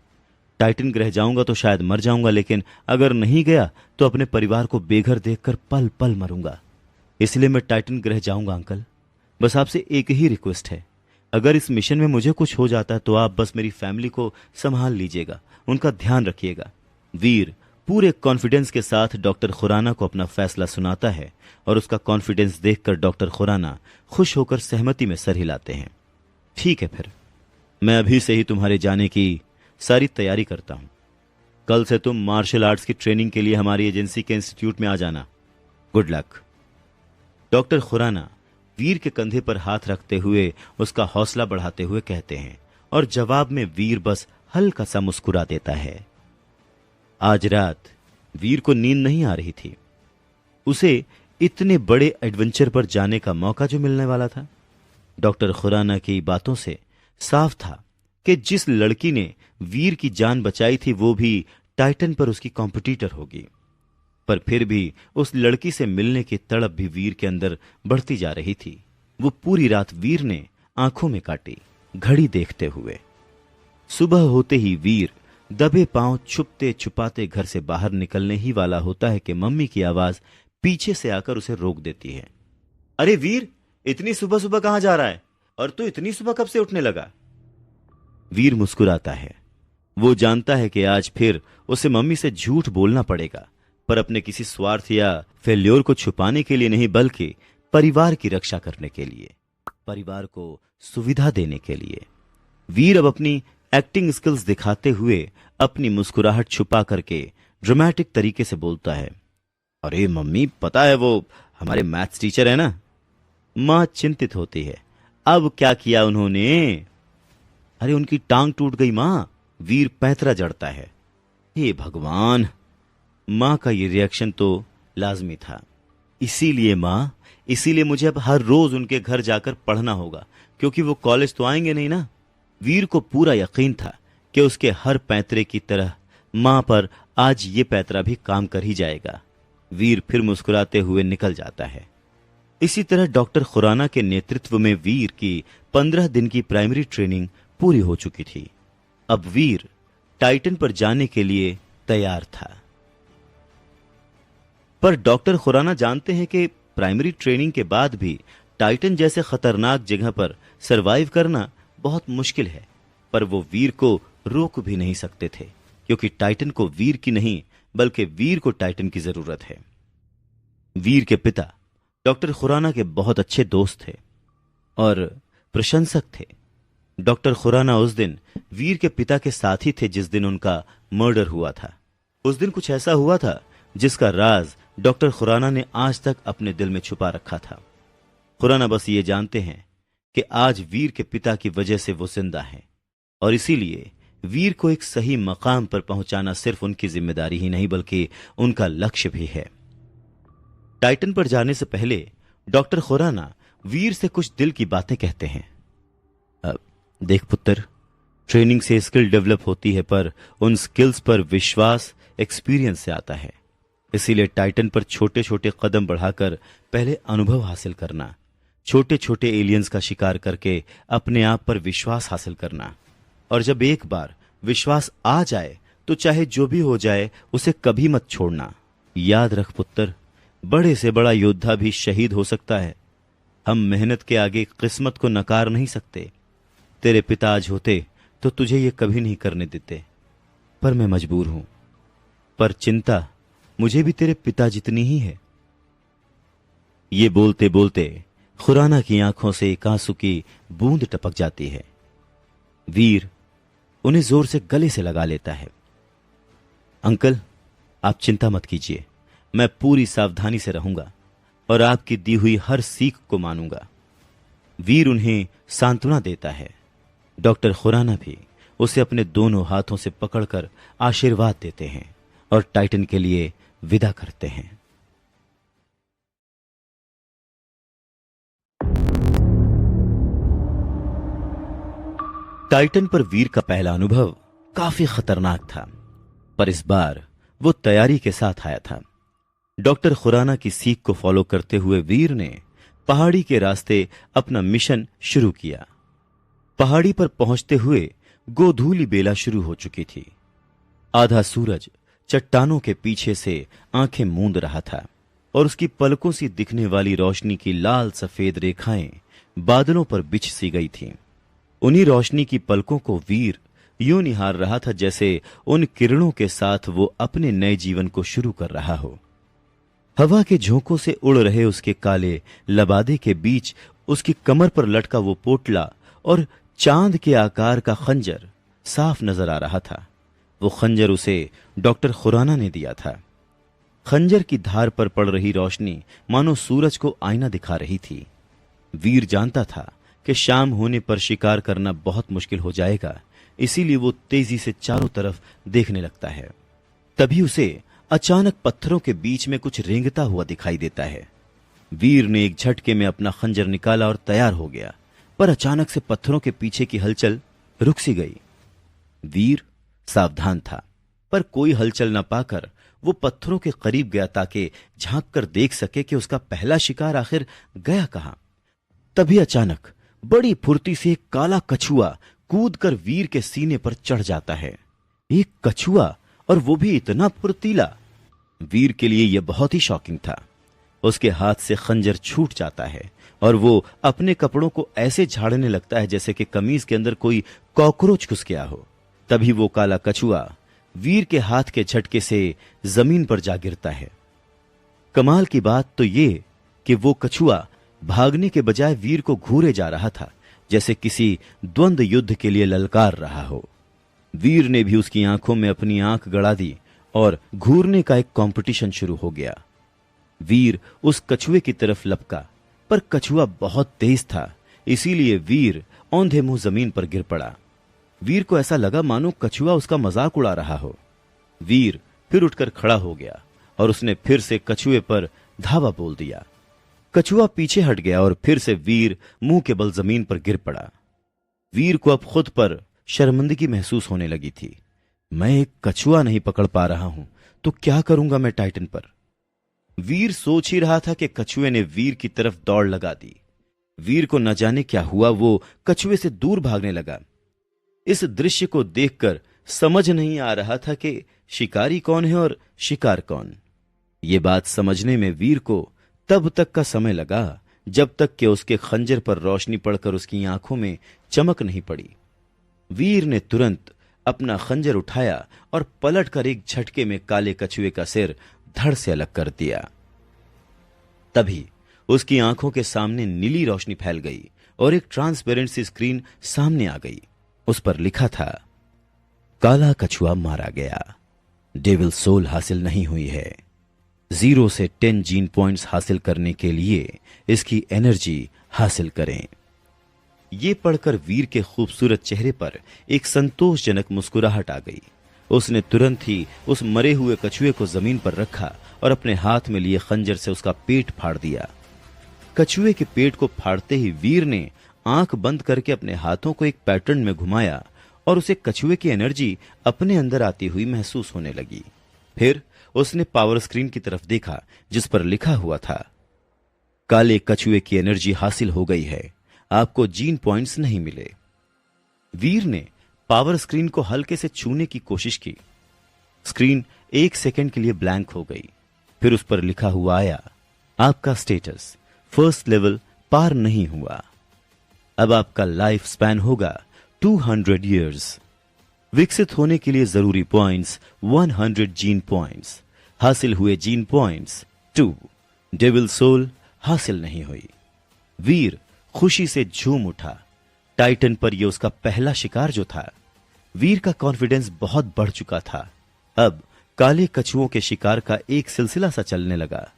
टाइटन ग्रह जाऊंगा तो शायद मर जाऊंगा, लेकिन अगर नहीं गया तो अपने परिवार को बेघर देखकर पल पल मरूंगा। इसलिए मैं टाइटन ग्रह जाऊंगा अंकल। बस आपसे एक ही रिक्वेस्ट है, अगर इस मिशन में मुझे कुछ हो जाता है तो आप बस मेरी फैमिली को संभाल लीजिएगा, उनका ध्यान रखिएगा। वीर पूरे कॉन्फिडेंस के साथ डॉक्टर खुराना को अपना फैसला सुनाता है और उसका कॉन्फिडेंस देखकर डॉक्टर खुराना खुश होकर सहमति में सर हिलाते हैं। ठीक है, फिर मैं अभी से ही तुम्हारे जाने की सारी तैयारी करता हूं। कल से तुम मार्शल आर्ट्स की ट्रेनिंग के लिए हमारी एजेंसी के इंस्टीट्यूट में आ जाना। Good luck. डॉक्टर खुराना वीर के कंधे पर हाथ रखते हुए उसका हौसला बढ़ाते हुए कहते हैं और जवाब में वीर बस हल्का सा मुस्कुरा देता है। आज रात वीर को नींद नहीं आ रही थी। उसे इतने बड़े एडवेंचर पर जाने का मौका जो मिलने वाला था। डॉक्टर खुराना की बातों से साफ था कि जिस लड़की ने वीर की जान बचाई थी वो भी टाइटन पर उसकी कॉम्पिटिटर होगी। पर फिर भी उस लड़की से मिलने की तड़प भी वीर के अंदर बढ़ती जा रही थी। वो पूरी रात वीर ने आंखों में काटी, घड़ी देखते हुए। सुबह होते ही वीर दबे पांव छुपते छुपाते घर से बाहर निकलने ही वाला होता है कि मम्मी की आवाज पीछे से आकर उसे रोक देती है। अरे वीर, इतनी सुबह सुबह कहां जा रहा है? और तू इतनी सुबह कब से उठने लगा? वीर मुस्कुराता है। वो जानता है कि आज फिर उसे मम्मी से झूठ बोलना पड़ेगा, पर अपने किसी स्वार्थ या फेल्योर को छुपाने के लिए नहीं, बल्कि परिवार की रक्षा करने के लिए, परिवार को सुविधा देने के लिए। वीर अब अपनी एक्टिंग स्किल्स दिखाते हुए अपनी मुस्कुराहट छुपा करके ड्रामेटिक तरीके से बोलता है, अरे मम्मी, पता है वो हमारे मैथ्स टीचर है ना। मां चिंतित होती है। अब क्या किया उन्होंने? अरे उनकी टांग टूट गई मां। वीर पैंतरा जड़ता है। हे भगवान, मां का ये रिएक्शन तो लाजमी था। इसीलिए मुझे अब हर रोज उनके घर जाकर पढ़ना होगा, क्योंकि वो कॉलेज तो आएंगे नहीं ना। वीर को पूरा यकीन था कि उसके हर पैंतरे की तरह मां पर आज ये पैंतरा भी काम कर ही जाएगा। वीर फिर मुस्कुराते हुए निकल जाता है। इसी तरह डॉक्टर खुराना के नेतृत्व में वीर की 15 दिन की प्राइमरी ट्रेनिंग पूरी हो चुकी थी। अब वीर टाइटन पर जाने के लिए तैयार था। पर डॉक्टर खुराना जानते हैं कि प्राइमरी ट्रेनिंग के बाद भी टाइटन जैसे खतरनाक जगह पर सरवाइव करना बहुत मुश्किल है। पर वो वीर को रोक भी नहीं सकते थे, क्योंकि टाइटन को वीर की नहीं, बल्कि वीर को टाइटन की जरूरत है। वीर के पिता डॉक्टर खुराना के बहुत अच्छे दोस्त थे और प्रशंसक थे। डॉक्टर खुराना उस दिन वीर के पिता के साथ ही थे जिस दिन उनका मर्डर हुआ था। उस दिन कुछ ऐसा हुआ था जिसका राज डॉक्टर खुराना ने आज तक अपने दिल में छुपा रखा था। खुराना बस ये जानते हैं कि आज वीर के पिता की वजह से वो जिंदा हैं, और इसीलिए वीर को एक सही मकाम पर पहुंचाना सिर्फ उनकी जिम्मेदारी ही नहीं, बल्कि उनका लक्ष्य भी है। टाइटन पर जाने से पहले डॉक्टर खुराना वीर से कुछ दिल की बातें कहते हैं। देख पुत्र, ट्रेनिंग से स्किल डेवलप होती है, पर उन स्किल्स पर विश्वास एक्सपीरियंस से आता है। इसीलिए टाइटन पर छोटे छोटे कदम बढ़ाकर पहले अनुभव हासिल करना, छोटे छोटे एलियंस का शिकार करके अपने आप पर विश्वास हासिल करना, और जब एक बार विश्वास आ जाए तो चाहे जो भी हो जाए उसे कभी मत छोड़ना। याद रख पुत्र, बड़े से बड़ा योद्धा भी शहीद हो सकता है। हम मेहनत के आगे किस्मत को नकार नहीं सकते। तेरे पिता आज होते तो तुझे ये कभी नहीं करने देते, पर मैं मजबूर हूं। पर चिंता मुझे भी तेरे पिता जितनी ही है। ये बोलते बोलते खुराना की आंखों से एक आंसू की बूंद टपक जाती है। वीर उन्हें जोर से गले से लगा लेता है। अंकल, आप चिंता मत कीजिए, मैं पूरी सावधानी से रहूंगा और आपकी दी हुई हर सीख को मानूंगा। वीर उन्हें सांत्वना देता है। डॉक्टर खुराना भी उसे अपने दोनों हाथों से पकड़कर आशीर्वाद देते हैं और टाइटन के लिए विदा करते हैं। टाइटन पर वीर का पहला अनुभव काफी खतरनाक था, पर इस बार वो तैयारी के साथ आया था। डॉक्टर खुराना की सीख को फॉलो करते हुए वीर ने पहाड़ी के रास्ते अपना मिशन शुरू किया। पहाड़ी पर पहुंचते हुए गोधूली बेला शुरू हो चुकी थी। आधा सूरज चट्टानों के पीछे से आंखें मूंद रहा था और उसकी पलकों सी दिखने वाली रोशनी की लाल सफेद रेखाएं बादलों पर बिछ सी गई थीं। उन्हीं रोशनी की पलकों को वीर यूं निहार रहा था जैसे उन किरणों के साथ वो अपने नए जीवन को शुरू कर रहा हो। हवा के झोंकों से उड़ रहे उसके काले लबादे के बीच उसकी कमर पर लटका वो पोटला और चांद के आकार का खंजर साफ नजर आ रहा था। वो खंजर उसे डॉक्टर खुराना ने दिया था। खंजर की धार पर पड़ रही रोशनी मानो सूरज को आईना दिखा रही थी। वीर जानता था कि शाम होने पर शिकार करना बहुत मुश्किल हो जाएगा, इसीलिए वो तेजी से चारों तरफ देखने लगता है। तभी उसे अचानक पत्थरों के बीच में कुछ रेंगता हुआ दिखाई देता है। वीर ने एक झटके में अपना खंजर निकाला और तैयार हो गया, पर अचानक से पत्थरों के पीछे की हलचल रुक सी गई। वीर सावधान था, पर कोई हलचल न पाकर वो पत्थरों के करीब गया ताकि झांक कर देख सके कि उसका पहला शिकार आखिर गया कहां। तभी अचानक बड़ी फुर्ती से एक काला कछुआ कूदकर वीर के सीने पर चढ़ जाता है। एक कछुआ, और वो भी इतना फुर्तीला। वीर के लिए यह बहुत ही शॉकिंग था। उसके हाथ से खंजर छूट जाता है और वो अपने कपड़ों को ऐसे झाड़ने लगता है जैसे कि कमीज के अंदर कोई कॉकरोच घुस गया हो। तभी वो काला कछुआ वीर के हाथ के झटके से जमीन पर जा गिरता है। कमाल की बात तो ये कि वो कछुआ भागने के बजाय वीर को घूरे जा रहा था, जैसे किसी द्वंद्व युद्ध के लिए ललकार रहा हो। वीर ने भी उसकी आंखों में अपनी आंख गड़ा दी और घूरने का एक कंपटीशन शुरू हो गया। वीर उस कछुए की तरफ लपका, पर कछुआ बहुत तेज था, इसीलिए वीर औंधे मुंह जमीन पर गिर पड़ा। वीर को ऐसा लगा मानो कछुआ उसका मजाक उड़ा रहा हो। वीर फिर उठकर खड़ा हो गया और उसने फिर से कछुए पर धावा बोल दिया। कछुआ पीछे हट गया और फिर से वीर मुंह के बल जमीन पर गिर पड़ा। वीर को अब खुद पर शर्मिंदगी महसूस होने लगी थी। मैं एक कछुआ नहीं पकड़ पा रहा हूं तो क्या करूंगा मैं टाइटन पर। वीर सोच ही रहा था कि कछुए ने वीर की तरफ दौड़ लगा दी। वीर को न जाने क्या हुआ, वो कछुए से दूर भागने लगा। इस दृश्य को देखकर समझ नहीं आ रहा था कि शिकारी कौन है और शिकार कौन। ये बात समझने में वीर को तब तक का समय लगा जब तक कि उसके खंजर पर रोशनी पड़कर उसकी आंखों में चमक नहीं पड़ी। वीर ने तुरंत अपना खंजर उठाया और पलटकर एक झटके में काले कछुए का सिर धड़ से अलग कर दिया। तभी उसकी आंखों के सामने नीली रोशनी फैल गई और एक ट्रांसपेरेंट सी स्क्रीन सामने आ गई। उस पर लिखा था, काला कछुआ मारा गया, डेविल सोल हासिल नहीं हुई है। 0 से 10 जीन पॉइंट्स हासिल करने के लिए इसकी एनर्जी हासिल करें। ये पढ़कर वीर के खूबसूरत चेहरे पर एक संतोषजनक मुस्कुराहट आ गई। उसने तुरंत ही उस मरे हुए कछुए को जमीन पर रखा और अपने हाथ में लिए खंजर से उसका पेट फाड़ दिया। कछुए के पेट को फाड़ते ही वीर ने आंख बंद करके अपने हाथों को एक पैटर्न में घुमाया और उसे कछुए की एनर्जी अपने अंदर आती हुई महसूस होने लगी। फिर उसने पावर स्क्रीन की तरफ देखा जिस पर लिखा हुआ था, काले कछुए की एनर्जी हासिल हो गई है, आपको जीन पॉइंट्स नहीं मिले। वीर ने पावर स्क्रीन को हल्के से छूने की कोशिश की। स्क्रीन 1 सेकंड के लिए ब्लैंक हो गई। फिर उस पर लिखा हुआ आया, आपका स्टेटस फर्स्ट लेवल पार नहीं हुआ। अब आपका लाइफ स्पैन होगा 200 ईयर्स। विकसित होने के लिए जरूरी पॉइंट्स 100 जीन पॉइंट्स। हासिल हुए जीन पॉइंट्स 2। डेविल सोल हासिल नहीं हुई। वीर खुशी से झूम उठा। टाइटन पर यह उसका पहला शिकार जो था। वीर का कॉन्फिडेंस बहुत बढ़ चुका था। अब काले कछुओं के शिकार का एक सिलसिला सा चलने लगा।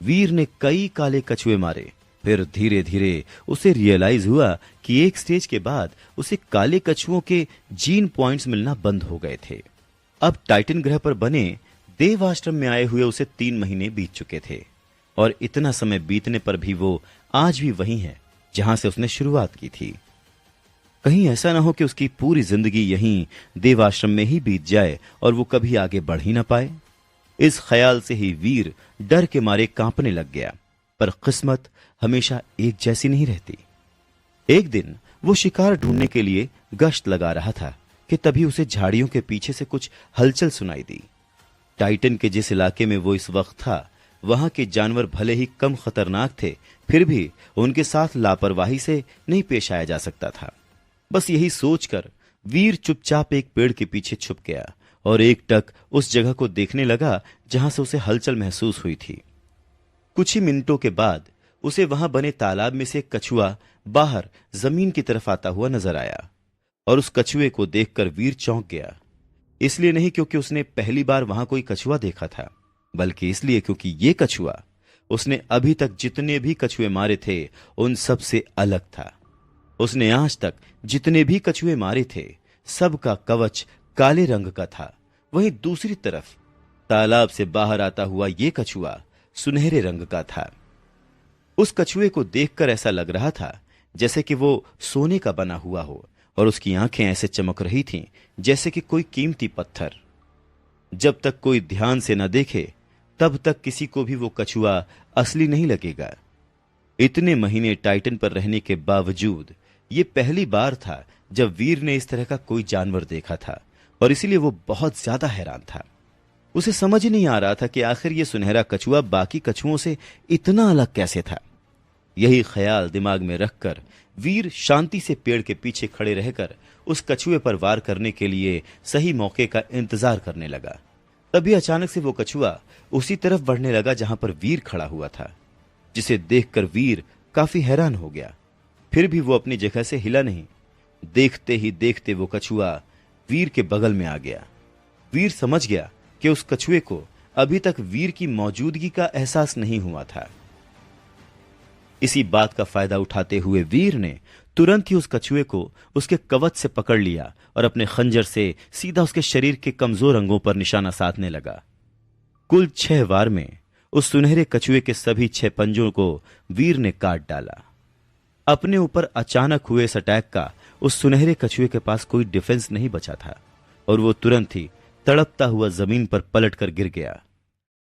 वीर ने कई काले कछुए मारे। फिर धीरे धीरे उसे रियलाइज हुआ कि एक स्टेज के बाद उसे काले कछुओं के जीन पॉइंट्स मिलना बंद हो गए थे। अब टाइटन ग्रह पर बने देव आश्रम में आए हुए उसे 3 महीने बीत चुके थे और इतना समय बीतने पर भी वो आज भी वही है जहां से उसने शुरुआत की थी। कहीं ऐसा ना हो कि उसकी पूरी जिंदगी यहीं देवाश्रम में ही बीत जाए और वो कभी आगे बढ़ ही ना पाए। इस ख्याल से ही वीर डर के मारे कांपने लग गया। पर किस्मत हमेशा एक जैसी नहीं रहती। एक दिन वो शिकार ढूंढने के लिए गश्त लगा रहा था कि तभी उसे झाड़ियों के पीछे से कुछ हलचल सुनाई दी। टाइटन के जिस इलाके में वो इस वक्त था, वहां के जानवर भले ही कम खतरनाक थे, फिर भी उनके साथ लापरवाही से नहीं पेश आया जा सकता था। बस यही सोचकर वीर चुपचाप एक पेड़ के पीछे छुप गया और एकटक उस जगह को देखने लगा जहां से उसे हलचल महसूस हुई थी। कुछ ही मिनटों के बाद उसे वहां बने तालाब में से एक कछुआ बाहर जमीन की तरफ आता हुआ नजर आया और उस कछुए को देखकर वीर चौंक गया। इसलिए नहीं क्योंकि उसने पहली बार वहां कोई कछुआ देखा था, बल्कि इसलिए क्योंकि ये कछुआ उसने अभी तक जितने भी कछुए मारे थे उन सब से अलग था। उसने आज तक जितने भी कछुए मारे थे सबका कवच काले रंग का था। वहीं दूसरी तरफ तालाब से बाहर आता हुआ ये कछुआ सुनहरे रंग का था। उस कछुए को देखकर ऐसा लग रहा था जैसे कि वो सोने का बना हुआ हो और उसकी आंखें ऐसे चमक रही थीं जैसे कि कोई कीमती पत्थर। जब तक कोई ध्यान से न देखे तब तक किसी को भी वो कछुआ असली नहीं लगेगा। इतने महीने टाइटन पर रहने के बावजूद ये पहली बार था जब वीर ने इस तरह का कोई जानवर देखा था और इसीलिए वो बहुत ज्यादा हैरान था। उसे समझ ही नहीं आ रहा था कि आखिर ये सुनहरा कछुआ बाकी कछुओं से इतना अलग कैसे था। यही ख्याल दिमाग में रखकर वीर शांति से पेड़ के पीछे खड़े रहकर उस कछुए पर वार करने के लिए सही मौके का इंतजार करने लगा। तभी अचानक से वो कछुआ उसी तरफ बढ़ने लगा जहां पर वीर खड़ा हुआ था, जिसे देखकर वीर काफी हैरान हो गया। फिर भी वो अपनी जगह से हिला नहीं। देखते ही देखते वो कछुआ वीर के बगल में आ गया। वीर समझ गया कि उस कछुए को अभी तक वीर की मौजूदगी का एहसास नहीं हुआ था। इसी बात का फायदा उठाते हुए वीर ने तुरंत ही उस कछुए को उसके कवच से पकड़ लिया और अपने खंजर से सीधा उसके शरीर के कमजोर अंगों पर निशाना साधने लगा। कुल 6 वार में उस सुनहरे कछुए के सभी 6 पंजों को वीर ने काट डाला। अपने ऊपर अचानक हुए इस अटैक का उस सुनहरे कछुए के पास कोई डिफेंस नहीं बचा था और वो तुरंत ही तड़पता हुआ जमीन पर पलटकर गिर गया।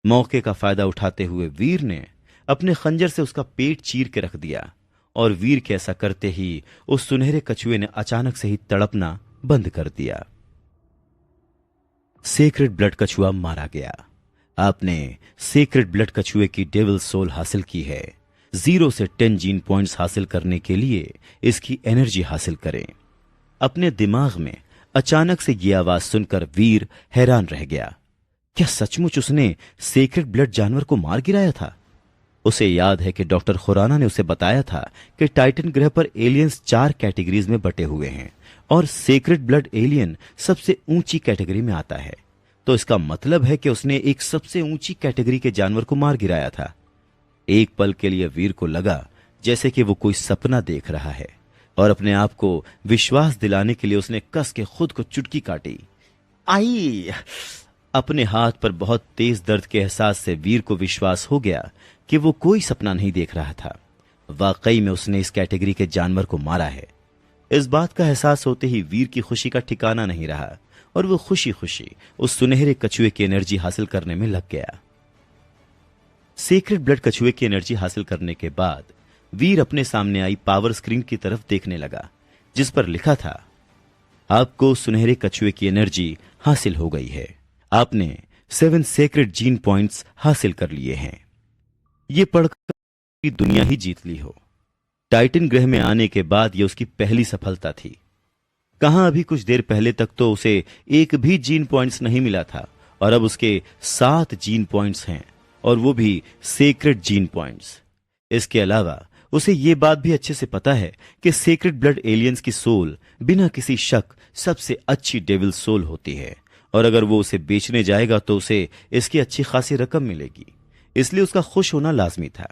मौके का फायदा उठाते हुए वीर ने अपने खंजर से उसका पेट चीर के रख दिया और वीर के ऐसा करते ही उस सुनहरे कछुए ने अचानक से ही तड़पना बंद कर दिया। सेक्रेड ब्लड कछुआ मारा गया। आपने सेक्रेड ब्लड कछुए की डेविल सोल हासिल की है। 0 से 10 जीन पॉइंट्स हासिल करने के लिए इसकी एनर्जी हासिल करें। अपने दिमाग में अचानक से ये आवाज सुनकर वीर हैरान रह गया। क्या सचमुच उसने सेक्रेड ब्लड जानवर को मार गिराया था? उसे याद है कि डॉक्टर खुराना ने उसे बताया था कि टाइटन ग्रह पर एलियंस 4 कैटेगरीज में बटे हुए हैं और सेक्रेड ब्लड एलियन सबसे ऊंची कैटेगरी में आता है। तो इसका मतलब है कि उसने एक सबसे ऊंची कैटेगरी के जानवर को मार गिराया था। एक पल के लिए वीर को लगा जैसे कि वो कोई सपना देख रहा है और अपने आप को विश्वास दिलाने के लिए उसने कस के खुद को चुटकी काटी। आई! अपने हाथ पर बहुत तेज दर्द के एहसास से वीर को विश्वास हो गया कि वो कोई सपना नहीं देख रहा था। वाकई में उसने इस कैटेगरी के जानवर को मारा है। इस बात का एहसास होते ही वीर की खुशी का ठिकाना नहीं रहा और वो खुशी खुशी उस सुनहरे कछुए की एनर्जी हासिल करने में लग गया। सीक्रेट ब्लड कछुए की एनर्जी हासिल करने के बाद वीर अपने सामने आई पावर स्क्रीन की तरफ देखने लगा, जिस पर लिखा था, आपको सुनहरे कछुए की एनर्जी हासिल हो गई है। आपने 7 सेक्रेट जीन पॉइंट्स हासिल कर लिए हैं। ये पढ़कर दुनिया ही जीत ली हो। टाइटन ग्रह में आने के बाद यह उसकी पहली सफलता थी। कहां अभी कुछ देर पहले तक तो उसे एक भी जीन पॉइंट्स नहीं मिला था और अब उसके 7 जीन पॉइंट्स हैं और वो भी सेक्रेट जीन पॉइंट्स। इसके अलावा उसे ये बात भी अच्छे से पता है कि सेक्रेट ब्लड एलियंस की सोल बिना किसी शक सबसे अच्छी डेविल सोल होती है और अगर वो उसे बेचने जाएगा तो उसे इसकी अच्छी खासी रकम मिलेगी। इसलिए उसका खुश होना लाजमी था।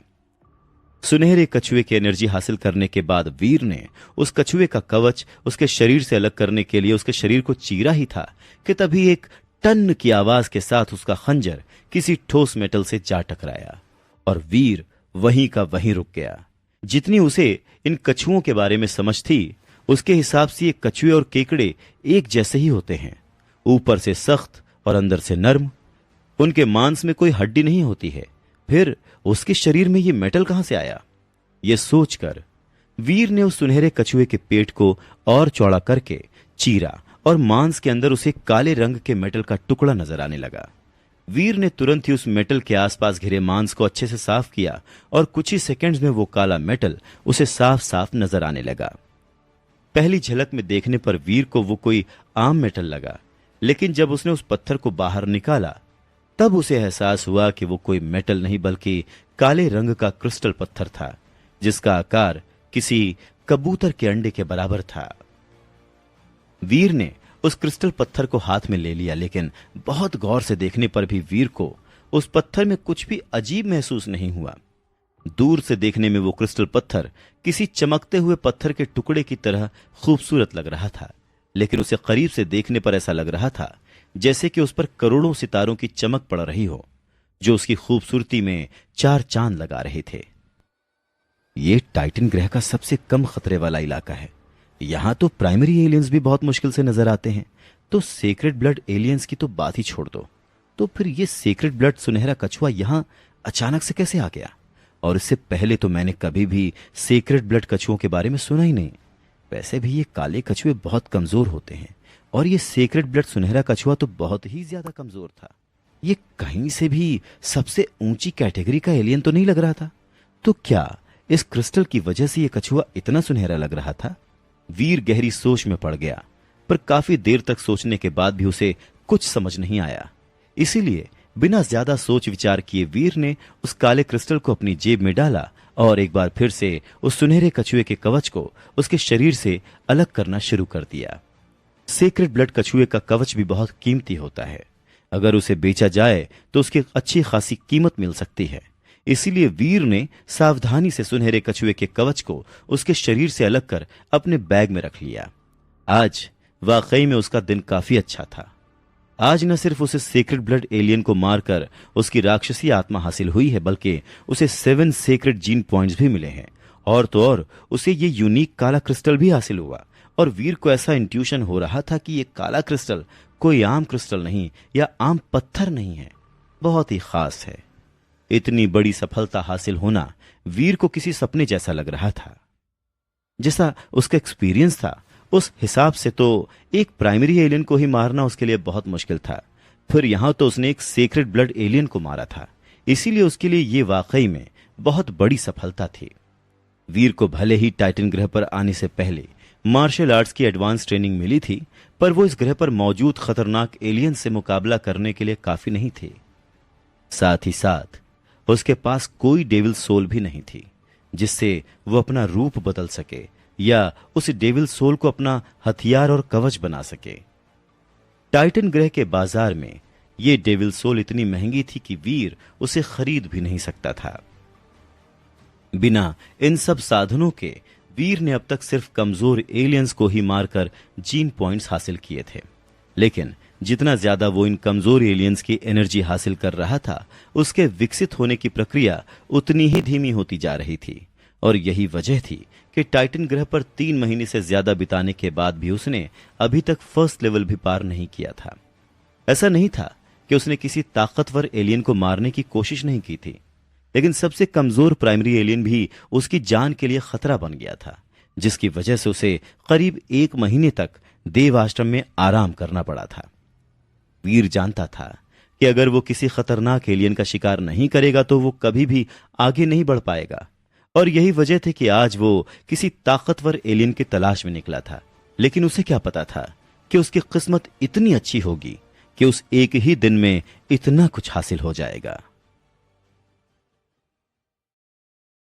सुनहरे कछुए की एनर्जी हासिल करने के बाद वीर ने उस कछुए का कवच उसके शरीर से अलग करने के लिए उसके शरीर को चीरा ही था कि तभी एक टन की आवाज के साथ उसका खंजर किसी ठोस मेटल से जा टकराया और वीर वहीं का वहीं रुक गया। जितनी उसे इन कछुओं के बारे में समझ थी उसके हिसाब से ये कछुए और केकड़े एक जैसे ही होते हैं, ऊपर से सख्त और अंदर से नर्म। उनके मांस में कोई हड्डी नहीं होती है, फिर उसके शरीर में ये मेटल कहां से आया? ये सोचकर वीर ने उस सुनहरे कछुए के पेट को और चौड़ा करके चीरा और मांस के अंदर उसे काले रंग के मेटल का टुकड़ा नजर आने लगा। वीर ने तुरंत ही उस मेटल के आसपास घिरे मांस को अच्छे से साफ किया और कुछ ही सेकंड्स में वो काला मेटल उसे साफ साफ नजर आने लगा। पहली झलक में देखने पर वीर को वो कोई आम मेटल लगा, लेकिन जब उसने उस पत्थर को बाहर निकाला तब उसे एहसास हुआ कि वो कोई मेटल नहीं बल्कि काले रंग का क्रिस्टल पत्थर था, जिसका आकार किसी कबूतर के अंडे के बराबर था। वीर ने उस क्रिस्टल पत्थर को हाथ में ले लिया, लेकिन बहुत गौर से देखने पर भी वीर को उस पत्थर में कुछ भी अजीब महसूस नहीं हुआ। दूर से देखने में वो क्रिस्टल पत्थर किसी चमकते हुए पत्थर के टुकड़े की तरह खूबसूरत लग रहा था, लेकिन उसे करीब से देखने पर ऐसा लग रहा था जैसे कि उस पर करोड़ों सितारों की चमक पड़ रही हो, जो उसकी खूबसूरती में चार चांद लगा रहे थे। ये टाइटन ग्रह का सबसे कम खतरे वाला इलाका है। यहां तो प्राइमरी एलियंस भी बहुत मुश्किल से नजर आते हैं, तो सेक्रेड ब्लड एलियंस की तो बात ही छोड़ दो। तो फिर ये सेक्रेड ब्लड सुनहरा कछुआ यहां अचानक से कैसे आ गया? और इससे पहले तो मैंने कभी भी सेक्रेड ब्लड कछुओं के बारे में सुना ही नहीं। वैसे भी ये काले कछुए बहुत कमजोर होते हैं और ये सेक्रेड ब्लड सुनहरा कछुआ तो बहुत ही ज्यादा कमजोर था। ये कहीं से भी सबसे ऊंची कैटेगरी का एलियन तो नहीं लग रहा था। तो क्या इस क्रिस्टल की वजह से ये कछुआ इतना सुनहरा लग रहा था? वीर गहरी सोच में पड़ गया, पर काफी देर तक सोचने के बाद भी उसे कुछ समझ नहीं आया। इसीलिए बिना ज्यादा सोच विचार किए वीर ने उस काले क्रिस्टल को अपनी जेब में डाला और एक बार फिर से उस सुनहरे कछुए के कवच को उसके शरीर से अलग करना शुरू कर दिया। सेक्रेड ब्लड कछुए का कवच भी बहुत कीमती होता है। अगर उसे बेचा जाए तो उसकी अच्छी खासी कीमत मिल सकती है। इसीलिए वीर ने सावधानी से सुनहरे कछुए के कवच को उसके शरीर से अलग कर अपने बैग में रख लिया। आज वाकई में उसका दिन काफी अच्छा था। आज न सिर्फ उसे सेक्रेड ब्लड एलियन को मारकर उसकी राक्षसी आत्मा हासिल हुई है, बल्कि उसे 7 सेक्रेड जीन पॉइंट्स भी मिले हैं। और तो और उसे ये यूनिक काला क्रिस्टल भी हासिल हुआ। और वीर को ऐसा इंट्यूशन हो रहा था कि ये काला क्रिस्टल कोई आम क्रिस्टल नहीं या आम पत्थर नहीं है, बहुत ही खास है। इतनी बड़ी सफलता हासिल होना वीर को किसी सपने जैसा लग रहा था। जैसा उसका एक्सपीरियंस था उस हिसाब से तो एक प्राइमरी एलियन को ही मारना उसके लिए बहुत मुश्किल था। फिर यहां तो उसने एक सेक्रेड ब्लड एलियन को मारा था, इसीलिए उसके लिए यह वाकई में बहुत बड़ी सफलता थी। वीर को भले ही टाइटन ग्रह पर आने से पहले मार्शल आर्ट्स की एडवांस ट्रेनिंग मिली थी, पर वो इस ग्रह पर मौजूद खतरनाक एलियन से मुकाबला करने के लिए काफी नहीं थी। साथ ही साथ उसके पास कोई डेविल सोल भी नहीं थी जिससे वो अपना रूप बदल सके या उस डेविल सोल को अपना हथियार और कवच बना सके। टाइटन ग्रह के बाजार में ये डेविल सोल इतनी महंगी थी कि वीर उसे खरीद भी नहीं सकता था। बिना इन सब साधनों के वीर ने अब तक सिर्फ कमजोर एलियंस को ही मारकर जीन पॉइंट्स हासिल किए थे, लेकिन जितना ज्यादा वो इन कमजोर एलियंस की एनर्जी हासिल कर रहा था, उसके विकसित होने की प्रक्रिया उतनी ही धीमी होती जा रही थी। और यही वजह थी कि टाइटन ग्रह पर 3 महीने से ज्यादा बिताने के बाद भी उसने अभी तक फर्स्ट लेवल भी पार नहीं किया था। ऐसा नहीं था कि उसने किसी ताकतवर एलियन को मारने की कोशिश नहीं की थी, लेकिन सबसे कमजोर प्राइमरी एलियन भी उसकी जान के लिए खतरा बन गया था, जिसकी वजह से उसे करीब 1 महीने तक देव आश्रम में आराम करना पड़ा था। वीर जानता था कि अगर वो किसी खतरनाक एलियन का शिकार नहीं करेगा तो वो कभी भी आगे नहीं बढ़ पाएगा। और यही वजह थी कि आज वो किसी ताकतवर एलियन की तलाश में निकला था। लेकिन उसे क्या पता था कि उसकी किस्मत इतनी अच्छी होगी कि उस एक ही दिन में इतना कुछ हासिल हो जाएगा।